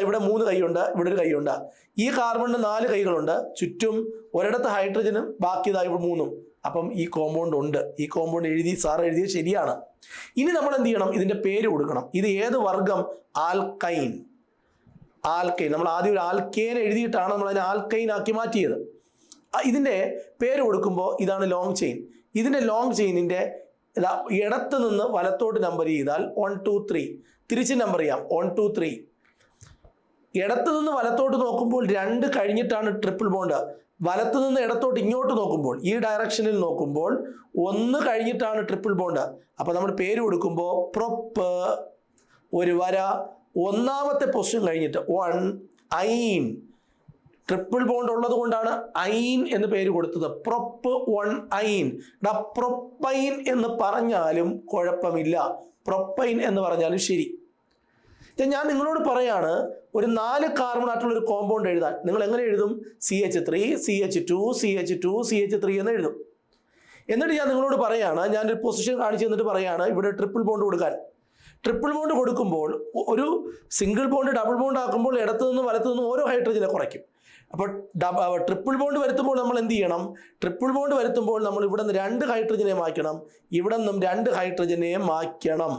ഇവിടെ 3 കൈയുണ്ട്, ഇവിടെ ഒരു കൈയുണ്ട്. ഈ കാർബണിന് 4 കൈകളുണ്ട്. ചുറ്റും ഒരിടത്ത് ഹൈഡ്രജനും ബാക്കി ഇവിടെ 3. അപ്പം ഈ കോമ്പൗണ്ട് ഉണ്ട്. ഈ കോമ്പൗണ്ട് സാർ എഴുതിയത് ശരിയാണ്. ഇനി നമ്മൾ എന്ത് ചെയ്യണം? ഇതിൻ്റെ പേര് കൊടുക്കണം. ഇത് ഏത് വർഗം? ആൽക്കൈൻ. നമ്മൾ ആദ്യം ഒരു ആൽക്കേൻ എഴുതിയിട്ടാണ് നമ്മൾ അതിനെ ആൽക്കൈൻ ആക്കി മാറ്റിയത്. ഇതിൻ്റെ പേര് കൊടുക്കുമ്പോൾ ഇതാണ് ലോങ് ചെയിൻ. ഇതിൻ്റെ ലോങ് ചെയിനിൻ്റെ ഇടത്ത് നിന്ന് വലത്തോട്ട് നമ്പർ ചെയ്താൽ 1 2 3. തിരിച്ച് നമ്പർ ചെയ്യാം. 1 2 3. ഇടത്ത് നിന്ന് വലത്തോട്ട് നോക്കുമ്പോൾ 2 കഴിഞ്ഞിട്ടാണ് ട്രിപ്പിൾ ബോണ്ട്. വലത്ത് നിന്ന് ഇടത്തോട്ട് ഇങ്ങോട്ട് നോക്കുമ്പോൾ ഈ ഡയറക്ഷനിൽ നോക്കുമ്പോൾ 1 കഴിഞ്ഞിട്ടാണ് ട്രിപ്പിൾ ബോണ്ട്. അപ്പോൾ നമ്മൾ പേര് കൊടുക്കുമ്പോൾ പ്രൊപ്പ് ഒരു വര 1ാമത്തെ പൊസിഷൻ കഴിഞ്ഞിട്ട് 1 ഐൻ ട്രിപ്പിൾ ബോണ്ട് ഉള്ളത് കൊണ്ടാണ് അയിൻ എന്ന് പേര് കൊടുത്തത്. പ്രൊപ്പ് 1 അയിൻ. പ്രൊപ്പൈൻ എന്ന് പറഞ്ഞാലും കുഴപ്പമില്ല, പ്രൊപ്പൈൻ എന്ന് പറഞ്ഞാലും ശരി. ഞാൻ നിങ്ങളോട് പറയാണ് ഒരു 4 കാർബൺ ആയിട്ടുള്ള ഒരു കോമ്പൗണ്ട് എഴുതാൻ. നിങ്ങൾ എങ്ങനെ എഴുതും? CH3 CH2 CH2 CH3 എന്ന് എഴുതും. എന്നിട്ട് ഞാൻ നിങ്ങളോട് പറയാണ്, ഞാനൊരു പൊസിഷൻ കാണിച്ചു തന്നിട്ട് പറയാണ് ഇവിടെ ട്രിപ്പിൾ ബോണ്ട് കൊടുക്കാൻ. ട്രിപ്പിൾ ബോണ്ട് കൊടുക്കുമ്പോൾ ഒരു സിംഗിൾ ബോണ്ട് ഡബിൾ ബോണ്ട് ആക്കുമ്പോൾ ഇടത്തു നിന്ന് വലത്തു നിന്ന് ഓരോ ഹൈഡ്രജനെ കുറയ്ക്കും. അപ്പോൾ ട്രിപ്പിൾ ബോണ്ട് വരുത്തുമ്പോൾ നമ്മൾ എന്ത് ചെയ്യണം? ട്രിപ്പിൾ ബോണ്ട് വരുത്തുമ്പോൾ നമ്മൾ ഇവിടെ നിന്ന് 2 ഹൈഡ്രജനെ മായ്ക്കണം, ഇവിടെ നിന്നും 2 ഹൈഡ്രജനെ മായ്ക്കണം.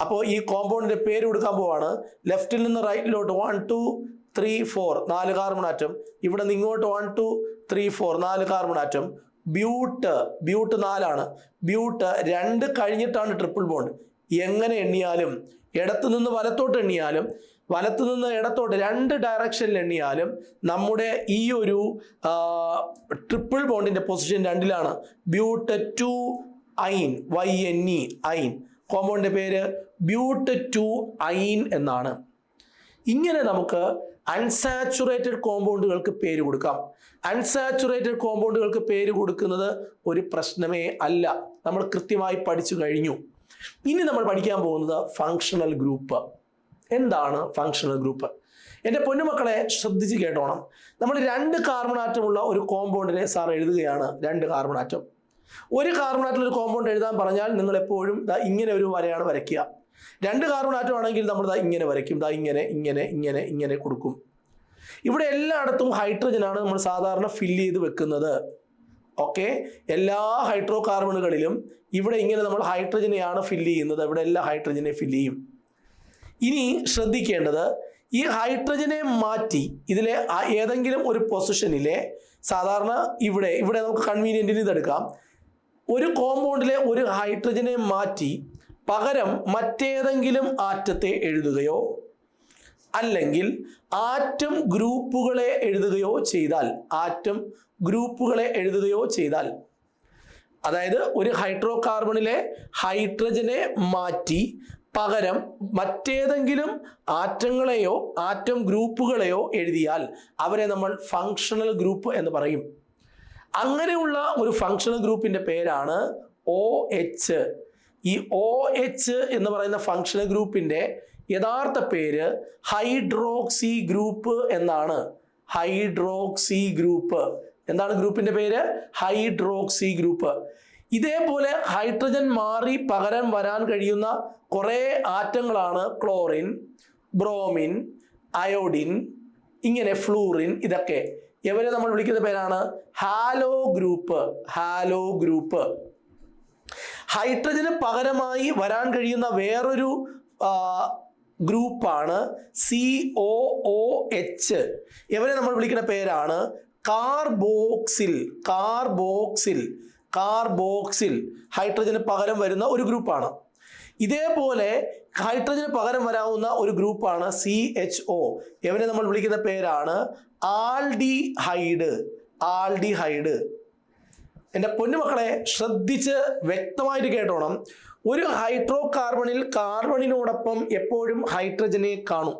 അപ്പോൾ ഈ കോമ്പൗണ്ടിന്റെ പേര് കൊടുക്കാൻ പോവാണ്. ലെഫ്റ്റിൽ നിന്ന് റൈറ്റിലോട്ട് 1 2 3 4 4 കാർബൺ ആറ്റം, ഇവിടെ നിന്ന് ഇങ്ങോട്ട് 1 2 3 4 4 കാർബൺ ആറ്റം. ബ്യൂട്ട് 4 ആണ്. ബ്യൂട്ട് 2 കഴിഞ്ഞിട്ടാണ് ട്രിപ്പിൾ ബോണ്ട്. എങ്ങനെ എണ്ണിയാലും, ഇടത്തു നിന്ന് വലത്തോട്ട് എണ്ണിയാലും വലത്തു നിന്ന് ഇടത്തോട്ട് 2 ഡയറക്ഷനിൽ എണ്ണിയാലും നമ്മുടെ ഈ ഒരു ട്രിപ്പിൾ ബോണ്ടിന്റെ പൊസിഷൻ 2ലാണ്. ബ്യൂട്ട് 2 അയിൻ, YNE അയിൻ. കോമ്പൗണ്ടിന്റെ പേര് ബ്യൂട്ട് 2 അയിൻ എന്നാണ്. ഇങ്ങനെ നമുക്ക് അൺസാച്ചുറേറ്റഡ് കോമ്പൗണ്ടുകൾക്ക് പേര് കൊടുക്കാം. അൺസാച്ചുറേറ്റഡ് കോമ്പൗണ്ടുകൾക്ക് പേര് കൊടുക്കുന്നത് ഒരു പ്രശ്നമേ അല്ല, നമ്മൾ കൃത്യമായി പഠിച്ചു കഴിഞ്ഞു. ഇനി നമ്മൾ പഠിക്കാൻ പോകുന്നത് ഫങ്ഷണൽ ഗ്രൂപ്പ്. എന്താണ് ഫങ്ഷണൽ ഗ്രൂപ്പ്? എൻ്റെ പൊന്നുമക്കളെ ശ്രദ്ധിച്ച് കേട്ടോണം. നമ്മൾ 2 കാർബൺ ആറ്റമുള്ള ഒരു കോമ്പൗണ്ടിനെ സാർ എഴുതുകയാണ്. 2 കാർബൺ ആറ്റം. ഒരു കാർബൺ ആറ്റം ഒരു കോമ്പൗണ്ട് എഴുതാൻ പറഞ്ഞാൽ നിങ്ങൾ എപ്പോഴും ഇങ്ങനെ ഒരു വരയാണ് വരയ്ക്കുക. 2 കാർബൺ ആറ്റം ആണെങ്കിൽ നമ്മൾ ഇങ്ങനെ വരയ്ക്കും, ഇങ്ങനെ ഇങ്ങനെ ഇങ്ങനെ ഇങ്ങനെ കൊടുക്കും. ഇവിടെ എല്ലായിടത്തും ഹൈഡ്രജനാണ് നമ്മൾ സാധാരണ ഫില്ല് ചെയ്ത് വെക്കുന്നത്. ഓക്കെ, എല്ലാ ഹൈഡ്രോ കാർബണുകളിലും ഇവിടെ ഇങ്ങനെ നമ്മൾ ഹൈഡ്രജനെയാണ് ഫില്ല് ചെയ്യുന്നത്. ഇവിടെ എല്ലാ ഹൈഡ്രജനെ ഫില്ല് ചെയ്യും. ഇനി ശ്രദ്ധിക്കേണ്ടത്, ഈ ഹൈഡ്രജനെ മാറ്റി ഇതിലെ ഏതെങ്കിലും ഒരു പൊസിഷനിലെ, സാധാരണ ഇവിടെ നമുക്ക് കൺവീനിയന്റിന് ഇതെടുക്കാം, ഒരു കോമ്പൗണ്ടിലെ ഒരു ഹൈഡ്രജനെ മാറ്റി പകരം മറ്റേതെങ്കിലും ആറ്റത്തെ എഴുതുകയോ അല്ലെങ്കിൽ ആറ്റം ഗ്രൂപ്പുകളെ എഴുതുകയോ ചെയ്താൽ, അതായത് ഒരു ഹൈഡ്രോ കാർബണിലെ ഹൈഡ്രജനെ മാറ്റി പകരം മറ്റേതെങ്കിലും ആറ്റങ്ങളെയോ ആറ്റം ഗ്രൂപ്പുകളെയോ എഴുതിയാൽ അവരെ നമ്മൾ ഫങ്ഷണൽ ഗ്രൂപ്പ് എന്ന് പറയും. അങ്ങനെയുള്ള ഒരു ഫങ്ഷണൽ ഗ്രൂപ്പിന്റെ പേരാണ് OH. ഈ OH എന്ന് പറയുന്ന ഫങ്ഷണൽ ഗ്രൂപ്പിന്റെ യഥാർത്ഥ പേര് ഹൈഡ്രോക്സി ഗ്രൂപ്പ് എന്നാണ്. ഹൈഡ്രോക്സി ഗ്രൂപ്പ് എന്താണ് ഗ്രൂപ്പിന്റെ പേര്? Hydroxy group. ഇതേപോലെ ഹൈഡ്രജൻ മാറി പകരം വരാൻ കഴിയുന്ന കുറേ ആറ്റങ്ങളാണ് ക്ലോറിൻ, ബ്രോമിൻ, അയോഡിൻ, ഇങ്ങനെ ഫ്ലൂറിൻ. ഇതൊക്കെ ഇവരെ നമ്മൾ വിളിക്കുന്ന പേരാണ് ഹാലോ ഗ്രൂപ്പ്. ഹൈഡ്രജന് പകരമായി വരാൻ കഴിയുന്ന വേറൊരു ഗ്രൂപ്പാണ് COOH. ഇവരെ നമ്മൾ വിളിക്കുന്ന പേരാണ് കാർബോക്സിൽ. ഹൈഡ്രജന് പകരം വരുന്ന ഒരു ഗ്രൂപ്പാണ്. ഇതേപോലെ ഹൈഡ്രജന് പകരം വരാവുന്ന ഒരു ഗ്രൂപ്പാണ് CHO. ഇവരെ നമ്മൾ വിളിക്കുന്ന പേരാണ് ആൽഡിഹൈഡ്. എൻ്റെ പൊന്നുമക്കളെ ശ്രദ്ധിച്ച് വ്യക്തമായിട്ട് കേട്ടോണം. ഒരു ഹൈഡ്രോ കാർബണിൽ കാർബണിനോടൊപ്പം എപ്പോഴും ഹൈഡ്രജനെ കാണും.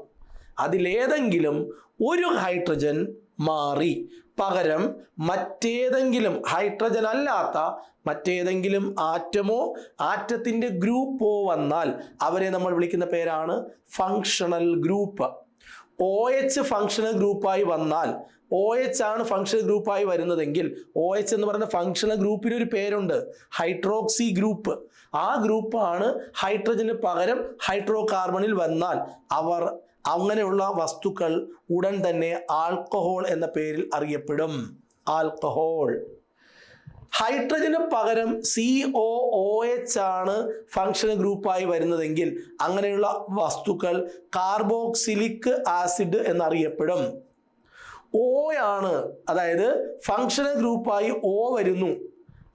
അതിലേതെങ്കിലും ഒരു ഹൈഡ്രജൻ മാറി പകരം മറ്റേതെങ്കിലും ഹൈഡ്രജൻ അല്ലാത്ത മറ്റേതെങ്കിലും ആറ്റമോ ആറ്റത്തിന്റെ ഗ്രൂപ്പോ വന്നാൽ അവരെ നമ്മൾ വിളിക്കുന്ന പേരാണ് ഫങ്ഷണൽ ഗ്രൂപ്പ്. OH ഫങ്ഷണൽ ഗ്രൂപ്പായി വന്നാൽ, OH ആണ് ഫങ്ഷണൽ ഗ്രൂപ്പായി വരുന്നതെങ്കിൽ, OH എന്ന് പറയുന്ന ഫങ്ഷണൽ ഗ്രൂപ്പിന് ഒരു പേരുണ്ട്, ഹൈഡ്രോക്സി ഗ്രൂപ്പ്. ആ ഗ്രൂപ്പാണ് ഹൈഡ്രജന് പകരം ഹൈഡ്രോ കാർബണിൽ വന്നാൽ അങ്ങനെയുള്ള വസ്തുക്കൾ ഉടൻ തന്നെ ആൽക്കഹോൾ എന്ന പേരിൽ അറിയപ്പെടും. ആൽക്കഹോൾ. ഹൈഡ്രജന് പകരം COOH ആണ് ഫങ്ഷണൽ ഗ്രൂപ്പായി വരുന്നതെങ്കിൽ അങ്ങനെയുള്ള വസ്തുക്കൾ കാർബോക്സിലിക് ആസിഡ് എന്നറിയപ്പെടും. O ആണ്, അതായത് ഫങ്ഷണൽ ഗ്രൂപ്പായി O വരുന്നു,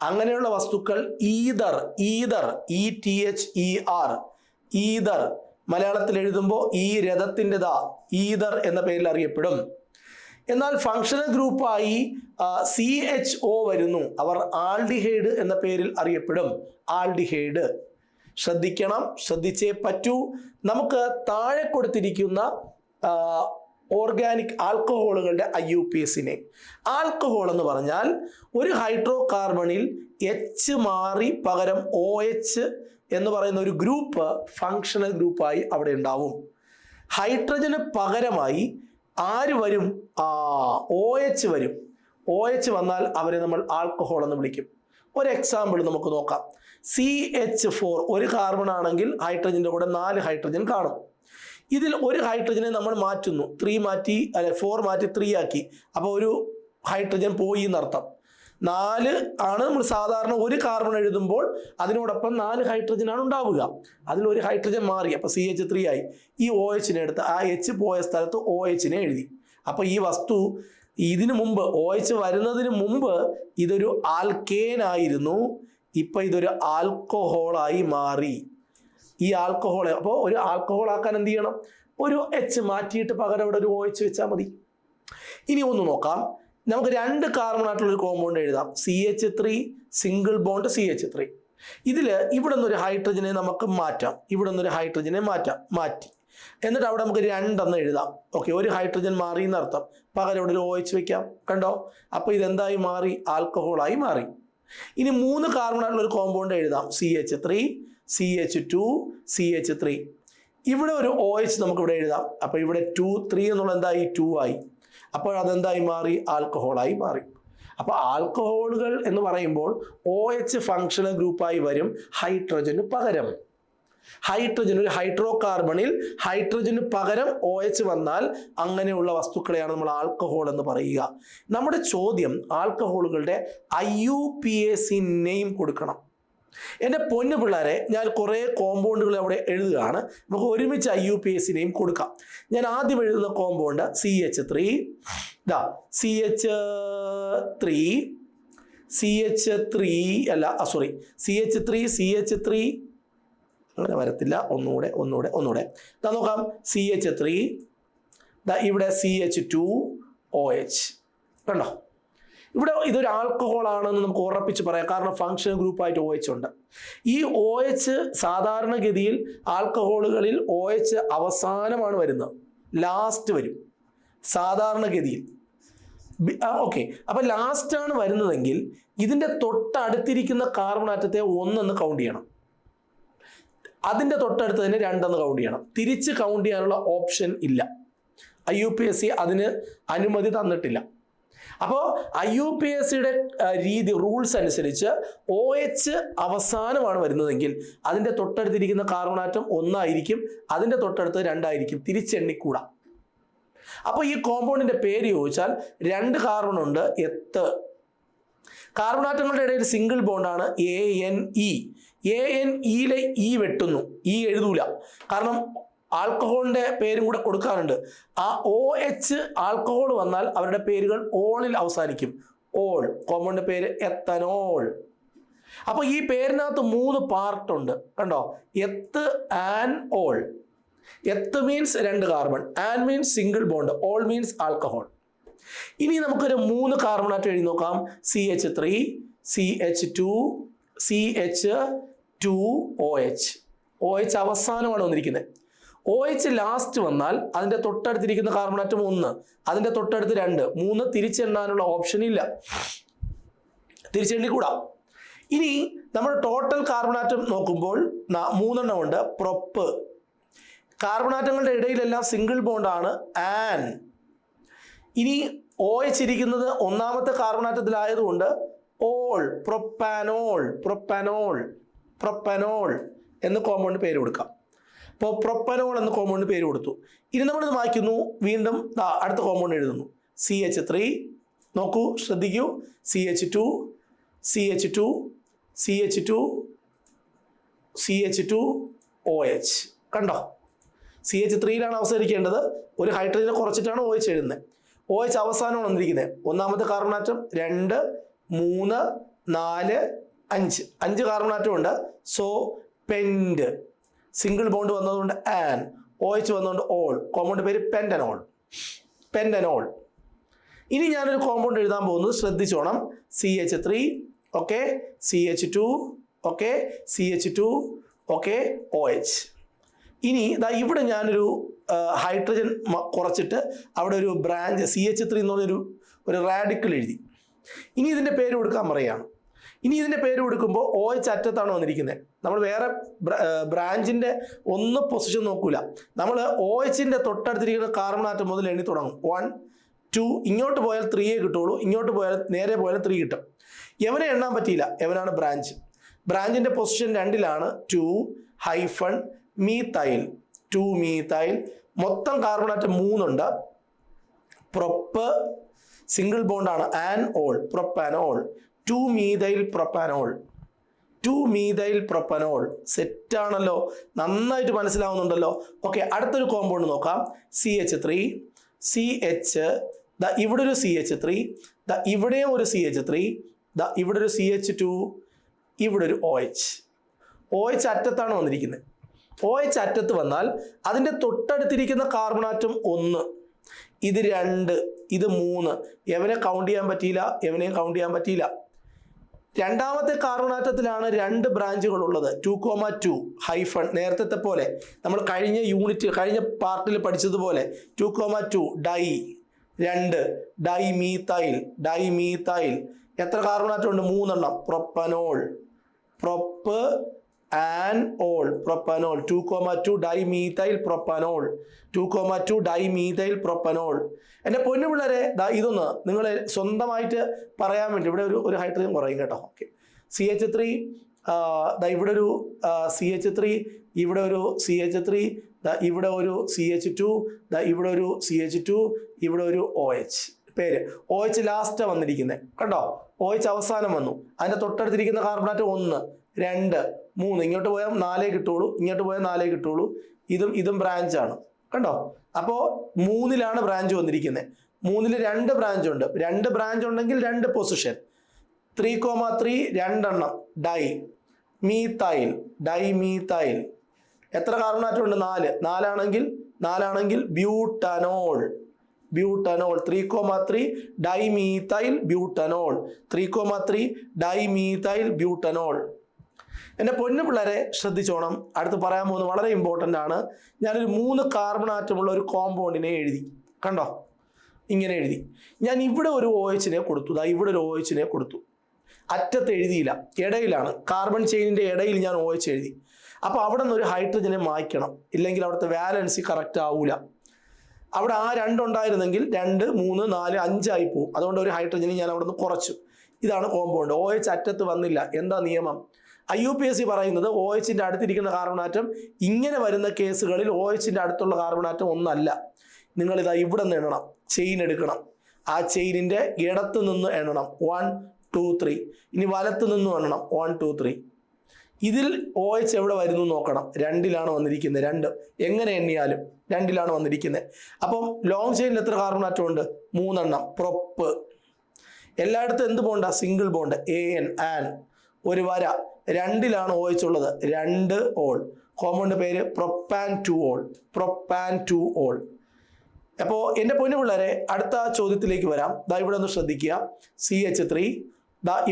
അങ്ങനെയുള്ള വസ്തുക്കൾ ഈതർ ഈതർ മലയാളത്തിൽ എഴുതുമ്പോൾ ഈ രഥത്തിൻ്റെ ഈതർ എന്ന പേരിൽ അറിയപ്പെടും. എന്നാൽ ഫങ്ഷണൽ ഗ്രൂപ്പായി CHO വരുന്നു, അവർ ആൽഡിഹൈഡ് എന്ന പേരിൽ അറിയപ്പെടും. ആൽഡിഹൈഡ്. ശ്രദ്ധിക്കണം, ശ്രദ്ധിച്ചേ പറ്റൂ. നമുക്ക് താഴെ കൊടുത്തിരിക്കുന്ന ഓർഗാനിക് ആൽക്കഹോളുകളുടെ IUPAC നെയിം. ആൽക്കഹോൾ എന്ന് പറഞ്ഞാൽ ഒരു ഹൈഡ്രോ കാർബണിൽ H മാറി പകരം OH എന്ന് പറയുന്ന ഒരു ഗ്രൂപ്പ് ഫങ്ഷണൽ ഗ്രൂപ്പായി അവിടെ ഉണ്ടാവും. ഹൈഡ്രജന് പകരമായി ആര് വരും? OH വരും. OH വന്നാൽ അവരെ നമ്മൾ ആൽക്കഹോൾ എന്ന് വിളിക്കും. ഒരു എക്സാമ്പിൾ നമുക്ക് നോക്കാം. CH4 ഒരു കാർബൺ ആണെങ്കിൽ ഹൈഡ്രജൻ്റെ കൂടെ 4 ഹൈഡ്രജൻ കാണും. ഇതിൽ ഒരു ഹൈഡ്രജനെ നമ്മൾ മാറ്റുന്നു, 4 മാറ്റി 3 ആക്കി. അപ്പോൾ ഒരു ഹൈഡ്രജൻ പോയി എന്നർത്ഥം. 4 ആണ് നമ്മൾ സാധാരണ ഒരു കാർബൺ എഴുതുമ്പോൾ അതിനോടൊപ്പം 4 ഹൈഡ്രജനാണ് ഉണ്ടാവുക. അതിലൊരു ഹൈഡ്രജൻ മാറി, അപ്പോൾ CH3 ആയി. ഈ OHനെ എടുത്ത് ആ H പോയ സ്ഥലത്ത് OHനെ എഴുതി. അപ്പോൾ ഈ വസ്തു ഇതിനു മുമ്പ് OH വരുന്നതിന് മുമ്പ് ഇതൊരു ആൽക്കേൻ ആയിരുന്നു. ഇപ്പം ഇതൊരു ആൽക്കഹോളായി മാറി. ഈ ആൽക്കഹോളെ അപ്പോൾ ഒരു ആൽക്കഹോൾ ആക്കാൻ എന്ത് ചെയ്യണം? ഒരു H മാറ്റിയിട്ട് പകരം ഇവിടെ ഒരു OH വെച്ചാൽ മതി. ഇനി ഒന്ന് നോക്കാം. നമുക്ക് 2 കാർബണായിട്ടുള്ളൊരു കോമ്പൗണ്ട് എഴുതാം. CH3 single bond CH3. ഇതിൽ ഇവിടെ നിന്നൊരു ഹൈഡ്രജനെ നമുക്ക് മാറ്റാം. ഇവിടെ നിന്നൊരു ഹൈഡ്രജനെ മാറ്റി. എന്നിട്ട് അവിടെ നമുക്ക് 2 എന്ന് എഴുതാം. ഓക്കെ, ഒരു ഹൈഡ്രജൻ മാറി എന്നർത്ഥം. പകരം ഇവിടെ ഒരു OH വെക്കാം. കണ്ടോ? അപ്പോൾ ഇതെന്തായി മാറി? ആൽക്കഹോളായി മാറി. ഇനി 3 കാർബണായിട്ടുള്ള ഒരു കോമ്പൗണ്ട് എഴുതാം. CH3 CH2 CH3. ഇവിടെ ഒരു OH നമുക്ക് ഇവിടെ എഴുതാം. അപ്പോൾ ഇവിടെ 2 3 എന്നുള്ള എന്തായി? 2 ആയി. അപ്പോൾ അതെന്തായി മാറി? ആൽക്കഹോളായി മാറി. അപ്പോൾ ആൽക്കഹോളുകൾ എന്ന് പറയുമ്പോൾ OH ഫങ്ഷണൽ ഗ്രൂപ്പായി വരും ഹൈഡ്രജന് പകരം. ഹൈഡ്രജൻ ഒരു ഹൈഡ്രോ കാർബണിൽ ഹൈഡ്രജന് പകരം OH വന്നാൽ അങ്ങനെയുള്ള വസ്തുക്കളെയാണ് നമ്മൾ ആൽക്കഹോൾ എന്ന് പറയുക. നമ്മുടെ ചോദ്യം ആൽക്കഹോളുകളുടെ IUPAC നെയിം കൊടുക്കണം. എൻ്റെ പൊന്നു പിള്ളേരെ, ഞാൻ കുറേ കോമ്പൗണ്ടുകൾ അവിടെ എഴുതുകയാണ്. നമുക്ക് ഒരുമിച്ച് IUPAC നെയിം കൊടുക്കാം. ഞാൻ ആദ്യം എഴുതുന്ന കോമ്പൗണ്ട് CH3 അങ്ങനെ വരത്തില്ല. ഒന്നുകൂടെ നോക്കാം. CH3 ഇവിടെ CH2OH. കണ്ടോ? ഇവിടെ ഇതൊരു ആൽക്കഹോൾ ആണെന്ന് നമുക്ക് ഉറപ്പിച്ച് പറയാം. കാരണം ഫങ്ഷണൽ ഗ്രൂപ്പായിട്ട് OH ഉണ്ട്. ഈ OH സാധാരണഗതിയിൽ ആൽക്കഹോളുകളിൽ OH അവസാനമാണ് വരുന്നത്, ലാസ്റ്റ് വരും സാധാരണഗതിയിൽ. ഓക്കെ, അപ്പം ലാസ്റ്റാണ് വരുന്നതെങ്കിൽ ഇതിൻ്റെ തൊട്ടടുത്തിരിക്കുന്ന കാർബൺ ആറ്റത്തെ 1 എന്ന് കൗണ്ട് ചെയ്യണം. അതിൻ്റെ തൊട്ടടുത്ത് തന്നെ 2 എന്ന് കൗണ്ട് ചെയ്യണം. തിരിച്ച് കൗണ്ട് ചെയ്യാനുള്ള ഓപ്ഷൻ ഇല്ല. IUPAC അതിന് അനുമതി തന്നിട്ടില്ല. അപ്പോൾ IUPACയുടെ റൂൾസ് അനുസരിച്ച് OH അവസാനമാണ് വരുന്നതെങ്കിൽ അതിൻ്റെ തൊട്ടടുത്തിരിക്കുന്ന കാർബൺ ആറ്റം 1 ആയിരിക്കും, അതിൻ്റെ തൊട്ടടുത്ത് 2 ആയിരിക്കും. തിരിച്ചെണ്ണിക്കൂടാ. അപ്പോൾ ഈ കോമ്പൗണ്ടിൻ്റെ പേര് ചോദിച്ചാൽ 2 കാർബൺ ഉണ്ട്, എത്ത്. കാർബൺ ആറ്റങ്ങളുടെ ഇടയിൽ സിംഗിൾ ബോണ്ടാണ് ANE. ANEയിലെ E വെട്ടുന്നു, E എഴുതൂല. കാരണം ആൽക്കഹോളിൻ്റെ പേരും കൂടെ കൊടുക്കാറുണ്ട്. ആ OH ആൽക്കഹോൾ വന്നാൽ അവരുടെ പേരുകൾ ഓളിൽ അവസാനിക്കും. ഓൾ കോമ്പൗണ്ടിൻ്റെ പേര് എത്തനോൾ. അപ്പോൾ ഈ പേരിനകത്ത് 3 പാർട്ടുണ്ട്. കണ്ടോ? Eth, an, ol. Eth means 2 carbon, an means single bond, ol means alcohol. ഇനി നമുക്കൊരു 3 കാർബണാറ്റ് എഴുതി നോക്കാം. CH3 CH2 CH2OH. OH അവസാനമാണ് വന്നിരിക്കുന്നത്. OH ലാസ്റ്റ് വന്നാൽ അതിൻ്റെ തൊട്ടടുത്തിരിക്കുന്ന കാർബൺ ആറ്റം 1, അതിൻ്റെ തൊട്ടടുത്ത് 2, 3 തിരിച്ചെണ്ണാനുള്ള ഓപ്ഷൻ ഇല്ല, തിരിച്ചെണ്ണിക്കൂടാ. ഇനി നമ്മൾ ടോട്ടൽ കാർബൺ ആറ്റം നോക്കുമ്പോൾ 3 എണ്ണം ഉണ്ട്. പ്രൊപ്പ്. കാർബൺ ആറ്റങ്ങളുടെ ഇടയിലെല്ലാം സിംഗിൾ ബോണ്ടാണ് ആൻ. ഇനി OH ഇരിക്കുന്നത് 1ാമത്തെ കാർബൺ ആറ്റത്തിലായതുകൊണ്ട് ഓൾ, പ്രൊപ്പനോൾ എന്ന് കോമ്പൗണ്ട് പേര് കൊടുക്കാം. അപ്പോൾ പ്രൊപ്പനോൾ എന്ന് കോമ്പൗണ്ട് പേര് കൊടുത്തു. ഇനി നമ്മളിത് മായ്ക്കുന്നു. വീണ്ടും അടുത്ത കോമ്പൗണ്ട് എഴുതുന്നു. CH3 നോക്കൂ, ശ്രദ്ധിക്കൂ. CH2 CH2OH. കണ്ടോ? CH3യിലാണ് അവസാനിക്കേണ്ടത്. ഒരു ഹൈഡ്രജനെ കുറച്ചിട്ടാണ് OH എഴുതുന്നത്. OH അവസാനമാണ് വന്നിരിക്കുന്നത്. 1ാമത്തെ കാർബൺ ആറ്റം 2 3 4 5 കാർബൺ ആറ്റം ഉണ്ട്. സോ പെൻഡ്. സിംഗിൾ ബോണ്ട് വന്നതുകൊണ്ട് ആൻ, OH വന്നതുകൊണ്ട് ഓൾ. കോമ്പൗണ്ട് പേര് പെൻഡനോൾ. ഇനി ഞാനൊരു കോമ്പൗണ്ട് എഴുതാൻ പോകുന്നത് ശ്രദ്ധിച്ചോണം. CH3 okay, CH2 okay, CH2 okay, OH. ഇനി ഇവിടെ ഞാനൊരു ഹൈഡ്രജൻ കുറച്ചിട്ട് അവിടെ ഒരു ബ്രാഞ്ച് CH3 എന്ന് പറഞ്ഞൊരു റാഡിക്കൽ എഴുതി. ഇനി ഇതിൻ്റെ പേര് കൊടുക്കാൻ പറയുകയാണ്. ഇനി ഇതിൻ്റെ പേര് കൊടുക്കുമ്പോൾ OH അറ്റത്താണ് വന്നിരിക്കുന്നത്. നമ്മൾ വേറെ ബ്രാഞ്ചിൻ്റെ ഒന്ന് പൊസിഷൻ നോക്കൂല. നമ്മൾ OHൻ്റെ തൊട്ടടുത്തിരിക്കുന്ന കാർബൺ ആറ്റം മുതൽ എണ്ണി തുടങ്ങും. 1 2 ഇങ്ങോട്ട് പോയാൽ 3 കിട്ടുള്ളൂ, ഇങ്ങോട്ട് പോയാൽ നേരെ പോയാൽ 3 കിട്ടും. എവനെ എണ്ണാൻ പറ്റിയില്ല, എവനാണ് ബ്രാഞ്ച്. ബ്രാഞ്ചിൻ്റെ പൊസിഷൻ 2ലാണ് 2-മീത്തൈൽ 2-മീത്തൈൽ. മൊത്തം കാർബൺ ആറ്റം 3 ഉണ്ട്. പ്രൊപ്പ് സിംഗിൾ ബോണ്ടാണ് ആൻ ഓൾ പ്രൊപ്പാനോൾ 2-മീഥൈൽ പ്രൊപ്പാനോൾ 2-മീഥൈൽ പ്രൊപ്പനോൾ. സെറ്റാണല്ലോ, നന്നായിട്ട് മനസ്സിലാവുന്നുണ്ടല്ലോ. ഓക്കെ, അടുത്തൊരു കോമ്പൗണ്ട് നോക്കാം. CH3 CH, ഇവിടെ ഒരു CH3, ഇവിടെ ഒരു CH3, ഇവിടെ ഒരു CH2, ഇവിടെ ഒരു OH. OH അറ്റത്താണ് വന്നിരിക്കുന്നത്. OH അറ്റത്ത് വന്നാൽ അതിൻ്റെ തൊട്ടടുത്തിരിക്കുന്ന കാർബൺ ആറ്റം 1, ഇത് 2, ഇത് 3. എവനെ കൗണ്ട് ചെയ്യാൻ പറ്റിയില്ല, എവനെയും കൗണ്ട് ചെയ്യാൻ പറ്റിയില്ല. രണ്ടാമത്തെ കാർബൺ ആറ്റത്തിലാണ് 2 ബ്രാഞ്ചുകൾ ഉള്ളത്. 2,2 ഹൈഫൺ. നേരത്തെ പോലെ നമ്മൾ കഴിഞ്ഞ പാർട്ടിൽ പഠിച്ചതുപോലെ 2,2 2 ഡൈമീത്തൈൽ. എത്ര കാർബൺ ആറ്റം ഉണ്ട്? 3 എണ്ണം. Propanol prop an all propanol 2,2 dimethyl propanol 2,2 dimethyl propanol. എൻ്റെ പൊന്നു പിള്ളേരെ, ഇതൊന്ന് നിങ്ങൾ സ്വന്തമായിട്ട് പറയാൻ വേണ്ടി ഇവിടെ ഒരു ഹൈഡ്രജൻ കുറയും കേട്ടോ. ഓക്കെ, CH3, ഇവിടെ ഒരു CH3, ഇവിടെ ഒരു CH3, ഇവിടെ ഒരു CH2, ഇവിടെ ഒരു CH2, ഇവിടെ ഒരു OH. പേര് OH ലാസ്റ്റ് വന്നിരിക്കുന്നത് കണ്ടോ. OH അവസാനം വന്നു. അതിൻ്റെ തൊട്ടടുത്തിരിക്കുന്ന കാർബൺ ആറ്റം 1 2 3. ഇങ്ങോട്ട് പോയാൽ 4 കിട്ടുള്ളൂ, ഇങ്ങോട്ട് പോയാൽ 4 കിട്ടുള്ളൂ. ഇതും ബ്രാഞ്ചാണ് കണ്ടോ. അപ്പോൾ 3ലാണ് ബ്രാഞ്ച് വന്നിരിക്കുന്നത്. 3ൽ 2 ബ്രാഞ്ച് ഉണ്ട്. 2 ബ്രാഞ്ച് ഉണ്ടെങ്കിൽ 2 പൊസിഷൻ. 3,3 2 എണ്ണം ഡൈമീത്തൈൽ. എത്ര കാർബൺ ആറ്റം ഉണ്ട്? 4. 4 ബ്യൂട്ടനോൾ 3,3 ഡൈമീത്തൈൽ ബ്യൂട്ടനോൾ 3,3 ഡൈമീത്തൈൽ ബ്യൂട്ടനോൾ. എൻ്റെ പൊന്നു പിള്ളേരെ ശ്രദ്ധിച്ചോണം. അടുത്ത് പറയാൻ പോകുന്നത് വളരെ ഇമ്പോർട്ടൻ്റ് ആണ്. ഞാനൊരു 3 കാർബൺ ആറ്റമുള്ള ഒരു കോമ്പൗണ്ടിനെ എഴുതി കണ്ടോ, ഇങ്ങനെ എഴുതി. ഞാൻ ഇവിടെ ഒരു OHനെ കൊടുത്തു, ഇവിടെ ഒരു OHനെ കൊടുത്തു. അറ്റത്ത് എഴുതിയില്ല, ഇടയിലാണ്. കാർബൺ ചെയിനിൻ്റെ ഇടയിൽ ഞാൻ OH എഴുതി. അപ്പോൾ അവിടെ നിന്ന് ഒരു ഹൈഡ്രജനെ മായ്ക്കണം, ഇല്ലെങ്കിൽ അവിടുത്തെ വാലൻസി കറക്റ്റ് ആവൂല. അവിടെ ആ 2 ഉണ്ടായിരുന്നെങ്കിൽ 2 3 4 5 ആയി പോവും. അതുകൊണ്ട് ഒരു ഹൈഡ്രജനെ ഞാൻ അവിടെ നിന്ന് കുറച്ചു. ഇതാണ് കോമ്പൗണ്ട്. OH അറ്റത്ത് വന്നില്ല. എന്താ നിയമം? IUPAC പറയുന്നത് OHൻ്റെ അടുത്തിരിക്കുന്ന കാർബൺ ആറ്റം ഇങ്ങനെ വരുന്ന കേസുകളിൽ OHൻ്റെ അടുത്തുള്ള കാർബൺ ആറ്റം ഒന്നല്ല. നിങ്ങളിതാ ഇവിടെ നിന്ന് എണ്ണണം, ചെയിൻ എടുക്കണം. ആ ചെയിനിൻ്റെ ഇടത്ത് നിന്ന് എണ്ണണം 1 2 3. ഇനി വലത്ത് നിന്ന് എണ്ണണം 1 2 3. ഇതിൽ OH എവിടെ വരുന്നു നോക്കണം. 2ലാണ് വന്നിരിക്കുന്നത്. 2 എങ്ങനെ എണ്ണിയാലും 2ലാണ് വന്നിരിക്കുന്നത്. അപ്പം ലോങ് ചെയിനിൽ എത്ര കാർബൺ ആറ്റം ഉണ്ട്? 3 എണ്ണം. പ്രൊപ്പ്. എല്ലായിടത്തും എന്ത് ബോണ്ടാ? Single bond an. ഒരു വര. 2ലാണ് OH ഉള്ളത്. 2 ഓൾ. കോമ്പൗണ്ട് പേര് പ്രൊപ്പാൻ 2 ഓൾ. അപ്പോൾ എൻ്റെ പൊന്നു പിള്ളേരെ, അടുത്ത ചോദ്യത്തിലേക്ക് വരാം. ഇവിടെ ഒന്ന് ശ്രദ്ധിക്കുക. CH3,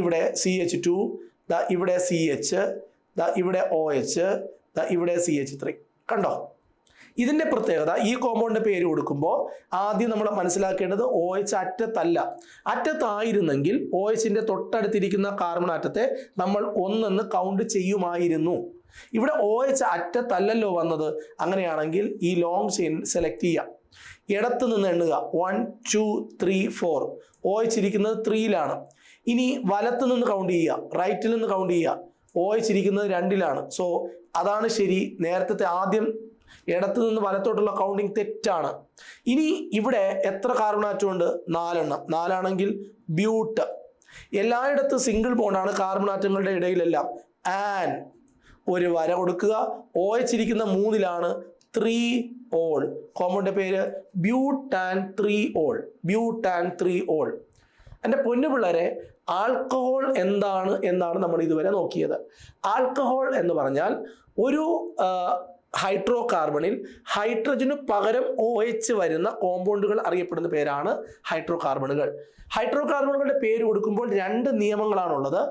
ഇവിടെ CH2, ഇവിടെ CH, ഇവിടെ OH, ഇവിടെ CH3. കണ്ടോ? ഇതിൻ്റെ പ്രത്യേകത, ഈ കോമ്പൗണ്ടിൻ്റെ പേര് കൊടുക്കുമ്പോൾ ആദ്യം നമ്മൾ മനസ്സിലാക്കേണ്ടത് OH അറ്റത്തല്ല. അറ്റത്തായിരുന്നെങ്കിൽ OHൻ്റെ തൊട്ടടുത്തിരിക്കുന്ന കാർബൺ ആറ്റത്തെ നമ്മൾ 1 കൗണ്ട് ചെയ്യുമായിരുന്നു. ഇവിടെ OH അറ്റത്തല്ലല്ലോ വന്നത്. അങ്ങനെയാണെങ്കിൽ ഈ ലോങ് ചെയിൻ സെലക്ട് ചെയ്യാം. ഇടത്ത് നിന്ന് എണ്ണുക 1 2 3 4. OH ഇരിക്കുന്നത് 3ലാണ്. ഇനി വലത്ത് നിന്ന് കൗണ്ട് ചെയ്യുക, റൈറ്റിൽ നിന്ന് കൗണ്ട് ചെയ്യുക. OH ഇരിക്കുന്നത് 2ലാണ്. സോ അതാണ് ശരി. നേരത്തെ ആദ്യം ഇടത്ത് നിന്ന് വലത്തോട്ടുള്ള കൗണ്ടിങ് തെറ്റാണ്. ഇനി ഇവിടെ എത്ര കാർബൺ ആറ്റം ഉണ്ട്? 4 എണ്ണം. 4ആണെങ്കിൽ ബ്യൂട്ട്. എല്ലായിടത്തും സിംഗിൾ ബോണ്ടാണ് കാർബൺ ആറ്റങ്ങളുടെ ഇടയിലെല്ലാം. ആൻ. ഒരു വര കൊടുക്കുക. OH ഇരിക്കുന്ന 3ലാണ്. 3 ഓൾ. കോമ്പൗണ്ടിന്റെ പേര് ബ്യൂട്ടാൻ 3 ഓൾ. എൻ്റെ പൊന്നു പിള്ളേരെ, ആൽക്കഹോൾ എന്നാണ് നമ്മൾ ഇതുവരെ നോക്കിയത്. ആൽക്കഹോൾ എന്ന് പറഞ്ഞാൽ ഒരു ഹൈഡ്രോ കാർബണിൽ ഹൈഡ്രജന് പകരം OH വരുന്ന കോമ്പൗണ്ടുകൾ അറിയപ്പെടുന്ന പേരാണ് ഹൈഡ്രോ കാർബണുകൾ. ഹൈഡ്രോ കാർബണുകളുടെ പേര് കൊടുക്കുമ്പോൾ 2 നിയമങ്ങളാണുള്ളത്.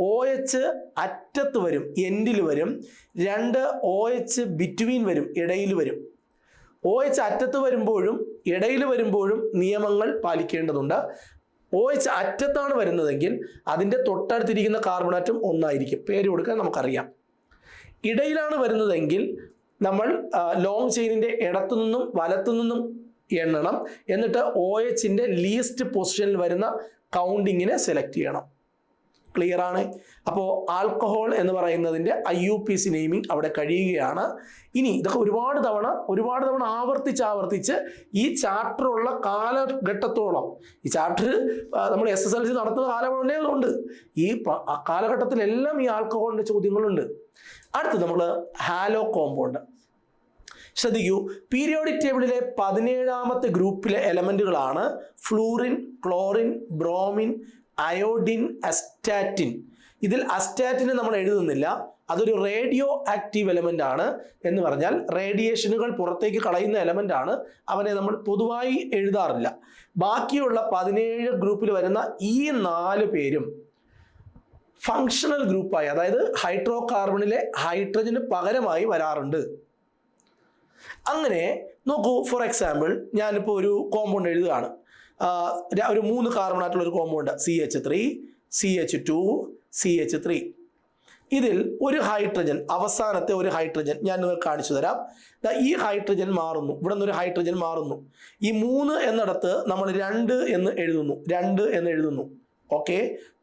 OH അറ്റത്ത് വരും, എൻഡിൽ വരും. 2 OH ബിറ്റ്വീൻ വരും, ഇടയിൽ വരും. OH അറ്റത്ത് വരുമ്പോഴും ഇടയിൽ വരുമ്പോഴും നിയമങ്ങൾ പാലിക്കേണ്ടതുണ്ട്. OH അറ്റത്താണ് വരുന്നതെങ്കിൽ അതിൻ്റെ തൊട്ടടുത്തിരിക്കുന്ന കാർബൺ ആറ്റം ഒന്നായിരിക്കും, പേര് കൊടുക്കാൻ നമുക്കറിയാം. ഇടയിലാണ് വരുന്നതെങ്കിൽ നമ്മൾ ലോങ് ചെയിനിൻ്റെ ഇടത്തു നിന്നും വലത്തു നിന്നും എണ്ണണം. എന്നിട്ട് OHൻ്റെ ലീസ്റ്റ് പൊസിഷനിൽ വരുന്ന കൗണ്ടിങ്ങിനെ സെലക്ട് ചെയ്യണം. ക്ലിയർ ആണ്? അപ്പോൾ ആൽക്കഹോൾ എന്ന് പറയുന്നതിൻ്റെ IUPAC നെയിമിംഗ് അവിടെ കഴിയുകയാണ്. ഇനി ഇതൊക്കെ ഒരുപാട് തവണ ആവർത്തിച്ച് ഈ ചാപ്റ്റർ ഉള്ള കാലഘട്ടത്തോളം, ഈ ചാപ്റ്റർ നമ്മൾ SSLC നടത്തുന്ന കാലഘട്ടമുണ്ട്, ഈ കാലഘട്ടത്തിലെല്ലാം ഈ ആൽക്കഹോളിൻ്റെ ചോദ്യങ്ങളുണ്ട്. അടുത്ത് നമ്മൾ ഹാലോ കോമ്പൗണ്ട്. ശ്രദ്ധിക്കൂ, പീരിയോഡിക് ടേബിളിലെ 17ാമത്തെ ഗ്രൂപ്പിലെ എലമെന്റുകളാണ് fluorine, chlorine, bromine, iodine, astatine. ഇതിൽ അസ്റ്റാറ്റിന് നമ്മൾ എഴുതുന്നില്ല, അതൊരു റേഡിയോ ആക്റ്റീവ് എലമെന്റ് ആണ്. എന്ന് പറഞ്ഞാൽ റേഡിയേഷനുകൾ പുറത്തേക്ക് കളയുന്ന എലമെന്റ് ആണ്. അവനെ നമ്മൾ പൊതുവായി എഴുതാറില്ല. ബാക്കിയുള്ള 17 ഗ്രൂപ്പിൽ വരുന്ന ഈ 4 പേരും ഫങ്ഷണൽ ഗ്രൂപ്പായി, അതായത് ഹൈഡ്രോ കാർബണിലെ ഹൈഡ്രജന് പകരമായി വരാറുണ്ട്. അങ്ങനെ നോക്കൂ, ഫോർ എക്സാമ്പിൾ ഞാനിപ്പോൾ ഒരു കോമ്പൗണ്ട് എഴുതുകയാണ്. ഒരു 3 കാർബൺ ആയിട്ടുള്ള ഒരു കോമ്പൗണ്ട് CH3, CH2, CH3. ഇതിൽ ഒരു ഹൈഡ്രജൻ, അവസാനത്തെ ഒരു ഹൈഡ്രജൻ ഞാൻ നിങ്ങൾക്ക് കാണിച്ചു തരാം. ഈ ഹൈഡ്രജൻ മാറുന്നു, ഇവിടെ നിന്നൊരു ഹൈഡ്രജൻ മാറുന്നു. ഈ 3 എന്നിടത്ത് നമ്മൾ 2 എന്ന് എഴുതുന്നു. ഓക്കെ,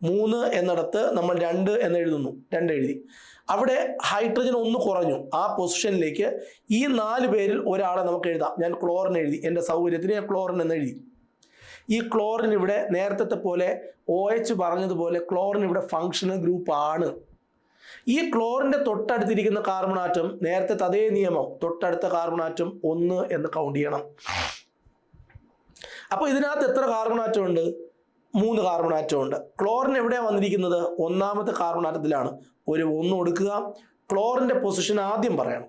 3 എന്നിടത്ത് നമ്മൾ 2 എന്ന് എഴുതുന്നു. 2 എഴുതി. അവിടെ ഹൈഡ്രജൻ 1 കുറഞ്ഞു. ആ പൊസിഷനിലേക്ക് ഈ 4 പേരിൽ ഒരാളെ നമുക്ക് എഴുതാം. ഞാൻ ക്ലോറിൻ എഴുതി, എൻ്റെ സൗകര്യത്തിന് ഞാൻ ക്ലോറിൻ എന്ന് എഴുതി. ഈ ക്ലോറിൻ ഇവിടെ നേരത്തെ പോലെ OH പറഞ്ഞതുപോലെ ക്ലോറിൻ ഇവിടെ ഫങ്ഷണൽ ഗ്രൂപ്പ് ആണ്. ഈ ക്ലോറിൻ്റെ തൊട്ടടുത്തിരിക്കുന്ന കാർബൺ ആറ്റം നേരത്തെ അതേ നിയമം, തൊട്ടടുത്ത കാർബൺ ആറ്റം 1 എന്ന് കൗണ്ട് ചെയ്യണം. അപ്പോൾ ഇതിനകത്ത് എത്ര കാർബൺ ആറ്റം ഉണ്ട്? 3 കാർബൺ ആറ്റം ഉണ്ട്. ക്ലോറിൻ എവിടെയാണ് വന്നിരിക്കുന്നത്? 1ാമത്തെ കാർബൺ ആറ്റത്തിലാണ്. ഒരു 1 കൊടുക്കുക. ക്ലോറിൻ്റെ പൊസിഷൻ ആദ്യം പറയണം.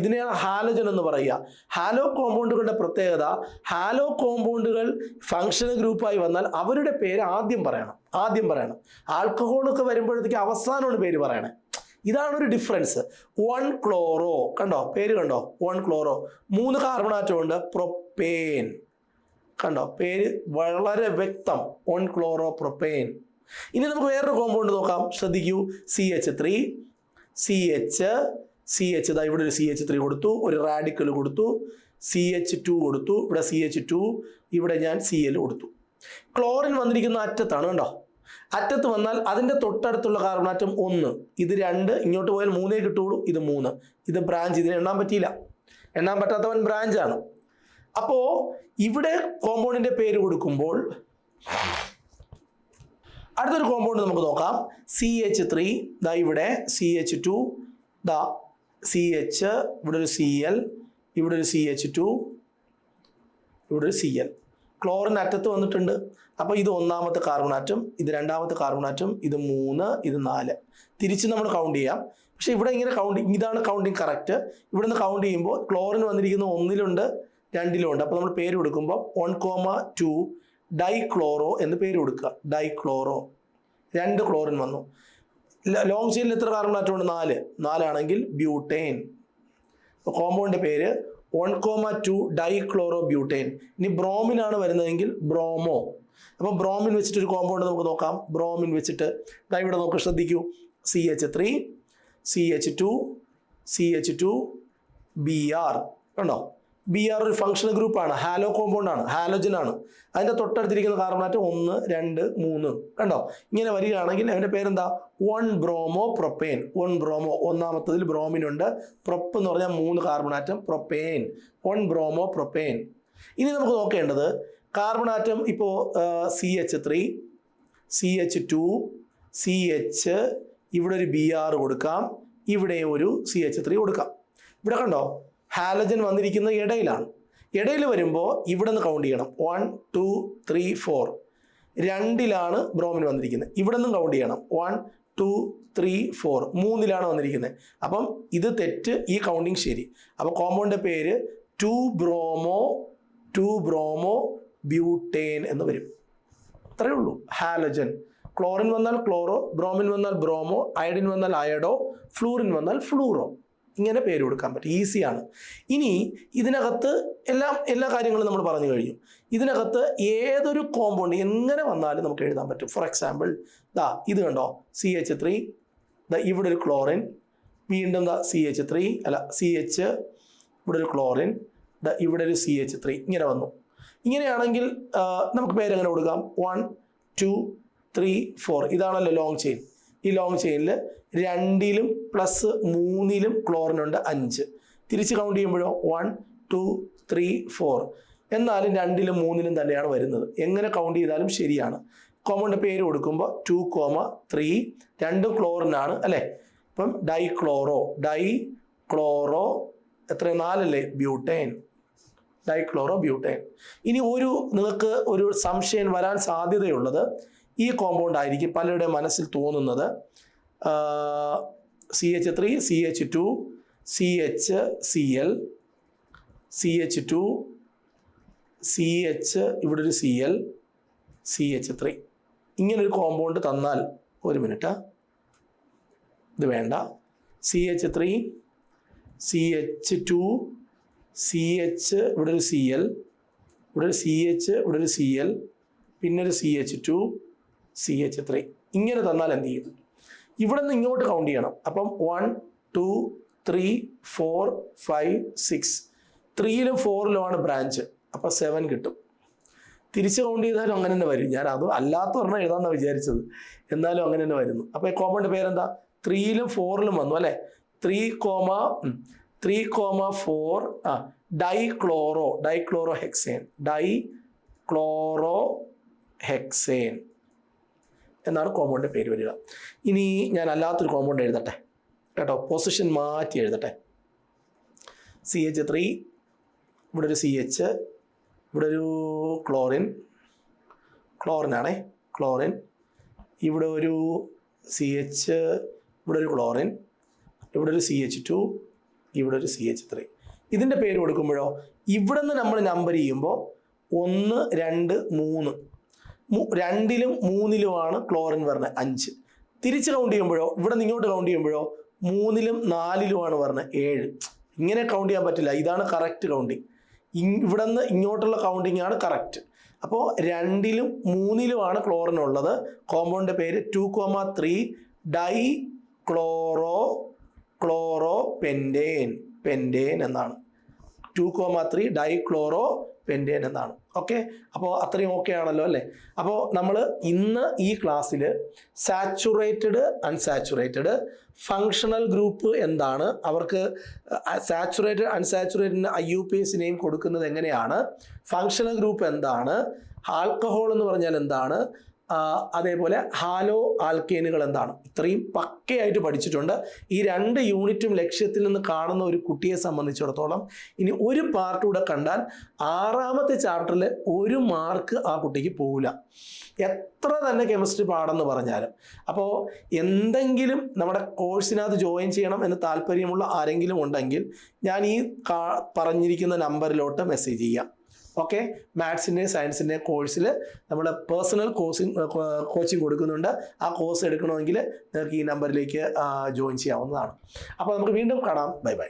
ഇതിനെയാണ് ഹാലോജൻ എന്ന് പറയുക. ഹാലോ കോമ്പൗണ്ടുകളുടെ പ്രത്യേകത, ഹാലോ കോമ്പൗണ്ടുകൾ ഫങ്ഷണൽ ഗ്രൂപ്പായി വന്നാൽ അവരുടെ പേര് ആദ്യം പറയണം. ആൽക്കഹോളൊക്കെ വരുമ്പോഴത്തേക്ക് അവസാനമാണ് പേര് പറയണേ. ഇതാണ് ഒരു ഡിഫറൻസ്. 1 ക്ലോറോ, കണ്ടോ പേര് കണ്ടോ? 1 ക്ലോറോ. 3 കാർബൺ ആറ്റം ഉണ്ട്, പ്രൊപ്പേൻ. കണ്ടോ പേര് വളരെ വ്യക്തം, 1 ക്ലോറോ പ്രൊപ്പേൻ. ഇനി നമുക്ക് വേറൊരു കോമ്പൗണ്ട് നോക്കാം. ശ്രദ്ധിക്കൂ, CH3, CH ഇവിടെ ഒരു CH3 കൊടുത്തു, ഒരു റാഡിക്കൽ കൊടുത്തു, CH2 കൊടുത്തു, ഇവിടെ CH2, ഇവിടെ ഞാൻ Cl കൊടുത്തു. ക്ലോറിൻ വന്നിരിക്കുന്ന അറ്റത്താണ്, കണ്ടോ? അറ്റത്ത് വന്നാൽ അതിൻ്റെ തൊട്ടടുത്തുള്ള കാർബൺ ആറ്റം 1, ഇത് 2, ഇങ്ങോട്ട് പോയാൽ 3 കിട്ടുള്ളൂ. ഇത് 3, ഇത് ബ്രാഞ്ച്, ഇതിന് എണ്ണാൻ പറ്റിയില്ല. എണ്ണാൻ പറ്റാത്തവൻ ബ്രാഞ്ചാണ്. അപ്പോൾ ഇവിടെ കോമ്പൗണ്ടിൻ്റെ പേര് കൊടുക്കുമ്പോൾ അടുത്തൊരു കോമ്പൗണ്ട് നമുക്ക് നോക്കാം. CH3, ദാ ഇവിടെ CH2, ദാ CH, ഇവിടെ ഒരു Cl, ഇവിടെ ഒരു CH2, ഇവിടെ ഒരു Cl. ക്ലോറിൻ അറ്റത്ത് വന്നിട്ടുണ്ട്. അപ്പോൾ ഇത് 1ാമത്തെ കാർബൺ ആറ്റം, ഇത് 2ാമത്തെ കാർബൺ ആറ്റം, ഇത് 3, ഇത് 4. തിരിച്ച് നമ്മൾ കൗണ്ട് ചെയ്യാം. പക്ഷേ ഇവിടെ ഇങ്ങനെ ഇതാണ് കൗണ്ടിങ് കറക്റ്റ്. ഇവിടെ നിന്ന് കൗണ്ട് ചെയ്യുമ്പോൾ ക്ലോറിൻ വന്നിരിക്കുന്ന 1ലുണ്ട്, 2ലുണ്ട്. അപ്പോൾ നമ്മൾ പേര് കൊടുക്കുമ്പോൾ 1,2 ഡൈക്ലോറോ എന്ന് പേര് കൊടുക്കുക. ഡൈക്ലോറോ. 2 ക്ലോറിൻ വന്നു. ലോങ് ചെയിനിൽ എത്ര കാർബൺ ആറ്റം ഉണ്ട്? 4 ആണെങ്കിൽ ബ്യൂട്ടേൻ. അപ്പോൾ കോമ്പൗണ്ടിൻ്റെ പേര് 1,2 ഡൈക്ലോറോ ബ്യൂട്ടേൻ. ഇനി ബ്രോമിനാണ് വരുന്നതെങ്കിൽ ബ്രോമോ. അപ്പോൾ ബ്രോമിൻ വെച്ചിട്ട് ഒരു കോമ്പൗണ്ട് നമുക്ക് നോക്കാം. ബ്രോമിൻ വെച്ചിട്ട് ഇവിടെ നോക്ക്, ശ്രദ്ധിക്കൂ. CH3, CH2, Br. കണ്ടോ? Br ഒരു ഫങ്ഷണൽ ഗ്രൂപ്പാണ്, ഹാലോ കോമ്പൗണ്ടാണ്, ഹാലോജൻ ആണ്. അതിൻ്റെ തൊട്ടടുത്തിരിക്കുന്ന കാർബൺ ആറ്റം 1, 2, 3. കണ്ടോ? ഇങ്ങനെ വരികയാണെങ്കിൽ അതിൻ്റെ പേരെന്താ? 1 ബ്രോമോ പ്രൊപ്പേൻ. 1 ബ്രോമോ, 1ാമത്തതിൽ ബ്രോമിൻ ഉണ്ട്. പ്രൊപ്പ് എന്ന് പറഞ്ഞാൽ 3 carbon atom, propane. 1 bromo propane. ഇനി നമുക്ക് നോക്കേണ്ടത് കാർബൺ ആറ്റം ഇപ്പോൾ CH3, CH2, CH, ഇവിടെ ഒരു Br കൊടുക്കാം, ഇവിടെ ഒരു CH3 കൊടുക്കാം. ഇവിടെ കണ്ടോ ഹാലജൻ വന്നിരിക്കുന്നത് ഇടയിലാണ്. ഇടയിൽ വരുമ്പോൾ ഇവിടെ നിന്ന് കൗണ്ട് ചെയ്യണം. 1, 2, 3, 4. 2ലാണ് ബ്രോമിൻ വന്നിരിക്കുന്നത്. ഇവിടെ നിന്നും കൗണ്ട് ചെയ്യണം. 1, 2, 3, 4. 3ലാണ് വന്നിരിക്കുന്നത്. അപ്പം ഇത് തെറ്റ്, ഈ കൗണ്ടിങ് ശരി. അപ്പോൾ കോമ്പൗണ്ടിൻ്റെ പേര് 2 ബ്രോമോ ബ്യൂട്ടേൻ എന്ന് വരും. അത്രയേ ഉള്ളൂ. ഹാലജൻ. ക്ലോറിൻ വന്നാൽ ക്ലോറോ, ബ്രോമിൻ വന്നാൽ ബ്രോമോ, അയഡിൻ വന്നാൽ അയഡോ, ഫ്ലൂറിൻ വന്നാൽ ഫ്ലൂറോ. ഇങ്ങനെ പേര് കൊടുക്കാൻ പറ്റും, ഈസിയാണ്. ഇനി ഇതിനകത്ത് എല്ലാ കാര്യങ്ങളും നമ്മൾ പറഞ്ഞു കഴിഞ്ഞു. ഇതിനകത്ത് ഏതൊരു കോമ്പൗണ്ട് എങ്ങനെ വന്നാലും നമുക്ക് എഴുതാൻ പറ്റും. ഫോർ എക്സാമ്പിൾ ഇത് കണ്ടോ, CH3, ഇവിടെ ഒരു ക്ലോറിൻ, വീണ്ടും CH3 CH, ഇവിടെ ഒരു ക്ലോറിൻ, ഇവിടെ ഒരു CH3, ഇങ്ങനെ വന്നു. ഇങ്ങനെയാണെങ്കിൽ നമുക്ക് പേരെങ്ങനെ കൊടുക്കാം? 1 2 3 4 ഇതാണല്ലോ ലോങ് ചെയിൻ. ഈ ലോങ് ചെയിനിൽ 2ലും പ്ലസ് 3ലും ക്ലോറിനുണ്ട് 5. തിരിച്ച് കൗണ്ട് ചെയ്യുമ്പോഴോ 1 2 3 4. എന്നാലും 2ലും 3ലും തന്നെയാണ് വരുന്നത്. എങ്ങനെ കൗണ്ട് ചെയ്താലും ശരിയാണ്. കോമ്പൗണ്ടിൻ്റെ പേര് കൊടുക്കുമ്പോൾ 2,3 രണ്ടും ക്ലോറിനാണ് അല്ലേ. അപ്പം ഡൈക്ലോറോ എത്ര 4 അല്ലേ, ബ്യൂട്ടേൻ, ഡൈക്ലോറോ ബ്യൂട്ടേൻ. ഇനി നിങ്ങൾക്ക് ഒരു സംശയം വരാൻ സാധ്യതയുള്ളത് ഈ കോമ്പൗണ്ട് ആയിരിക്കും പലരുടെ മനസ്സിൽ തോന്നുന്നത്. CH3 CH2 CHCl CH2 CH, ഇവിടെ ഒരു Cl CH3 ഇങ്ങനൊരു കോമ്പൗണ്ട് തന്നാൽ, ഒരു മിനിറ്റ്, ഇത് വേണ്ട, CH3 CH2 CH, ഇവിടെ ഒരു Cl, ഇവിടെ ഒരു CH, ഇവിടെ ഒരു Cl, പിന്നെ ഒരു CH2 CH3 ഇങ്ങനെ തന്നാൽ എന്ത് ചെയ്യും? ഇവിടെ നിന്ന് ഇങ്ങോട്ട് കൗണ്ട് ചെയ്യണം. അപ്പം 1 2 3 4 5 6, 3ലും 4ലുമാണ് ബ്രാഞ്ച്, അപ്പം 7 കിട്ടും. തിരിച്ച് കൗണ്ട് ചെയ്താലും അങ്ങനെ തന്നെ വരും. ഞാൻ അത് അല്ലാത്ത പറഞ്ഞാൽ എഴുതാമെന്നാണ് വിചാരിച്ചത്, എന്നാലും അങ്ങനെ തന്നെ വരുന്നു. അപ്പോൾ ഈ കോമ്പൗണ്ട് പേരെന്താ? 3ലും 4ലും വന്നു അല്ലേ. 3,4 ഡൈക്ലോറോഹെക്സേൻ എന്നാണ് കോമ്പൗണ്ടിൻ്റെ പേര് വരിക. ഇനി ഞാൻ അല്ലാത്തൊരു കോമ്പൗണ്ട് എഴുതട്ടെ കേട്ടോ, പൊസിഷൻ മാറ്റി എഴുതട്ടെ. CH3, ഇവിടെ ഒരു CH, ഇവിടെ ഒരു ക്ലോറിനാണേ, ക്ലോറിൻ, ഇവിടെ ഒരു CH, ഇവിടെ ഒരു ക്ലോറിൻ, ഇവിടെ ഒരു CH2, ഇവിടെ ഒരു CH3. ഇതിൻ്റെ പേര് കൊടുക്കുമ്പോഴോ ഇവിടെ നിന്ന് നമ്മൾ നമ്പർ ചെയ്യുമ്പോൾ 1 2 3, 2ലും 3ലുമാണ് ക്ലോറിൻ വരുന്നത് 5. തിരിച്ച് കൗണ്ട് ചെയ്യുമ്പോഴോ ഇവിടെ നിന്ന് ഇങ്ങോട്ട് കൗണ്ട് ചെയ്യുമ്പോഴോ 3ലും 4ലുമാണ് വരുന്നത് 7. ഇങ്ങനെ കൗണ്ട് ചെയ്യാൻ പറ്റില്ല, ഇതാണ് കറക്റ്റ് കൗണ്ടിങ്. ഇവിടെ നിന്ന് ഇങ്ങോട്ടുള്ള കൗണ്ടിങ് ആണ് കറക്റ്റ്. അപ്പോൾ 2ലും 3ലുമാണ് ക്ലോറിൻ ഉള്ളത്. കോമ്പൗണ്ടിൻ്റെ പേര് 2,3 ഡൈക്ലോറോപെൻറ്റേൻ എന്നാണ്. 2,3 ഡൈക്ലോറോപെൻറ്റേൻ എന്നാണ്. ഓക്കെ, അപ്പോൾ അത്രയും ഓക്കെ ആണല്ലോ അല്ലേ. അപ്പോൾ നമ്മൾ ഇന്ന് ഈ ക്ലാസ്സിൽ സാച്ചുറേറ്റഡ് അൺസാച്ചുറേറ്റഡ് ഫങ്ഷണൽ ഗ്രൂപ്പ് എന്താണ്, അവർക്ക് സാച്ചുറേറ്റഡ് അൺസാച്ചുറേറ്റഡിന് IUPAC നെയിം കൊടുക്കുന്നത് എങ്ങനെയാണ്, ഫങ്ഷണൽ ഗ്രൂപ്പ് എന്താണ്, ആൽക്കഹോൾ എന്ന് പറഞ്ഞാൽ എന്താണ്, അതേപോലെ ഹാലോ ആൽക്കേനുകൾ എന്താണ്, ഇത്രയും പക്കയായിട്ട് പഠിച്ചിട്ടുണ്ട്. ഈ 2 യൂണിറ്റും ലക്ഷ്യത്തിൽ നിന്ന് കാണുന്ന ഒരു കുട്ടിയെ സംബന്ധിച്ചിടത്തോളം ഇനി ഒരു പാർട്ട് കൂടെ കണ്ടാൽ 6ാമത്തെ ചാപ്റ്ററിൽ 1 മാർക്ക് ആ കുട്ടിക്ക് പോകില്ല, എത്ര തന്നെ കെമിസ്ട്രി പാടെന്ന് പറഞ്ഞാലും. അപ്പോൾ എന്തെങ്കിലും നമ്മുടെ കോഴ്സിനകത്ത് ജോയിൻ ചെയ്യണം എന്ന് താല്പര്യമുള്ള ആരെങ്കിലും ഉണ്ടെങ്കിൽ ഞാൻ ഈ പറഞ്ഞിരിക്കുന്ന നമ്പറിലോട്ട് മെസ്സേജ് ചെയ്യാം. ഓക്കെ, മാത്സിൻ്റെയും സയൻസിൻ്റെയും കോഴ്സിൽ നമ്മൾ പേഴ്സണൽ കോച്ചിങ് കൊടുക്കുന്നുണ്ട്. ആ കോഴ്സ് എടുക്കണമെങ്കിൽ നിങ്ങൾക്ക് ഈ നമ്പറിലേക്ക് ജോയിൻ ചെയ്യാവുന്നതാണ്. അപ്പോൾ നമുക്ക് വീണ്ടും കാണാം. Bye bye.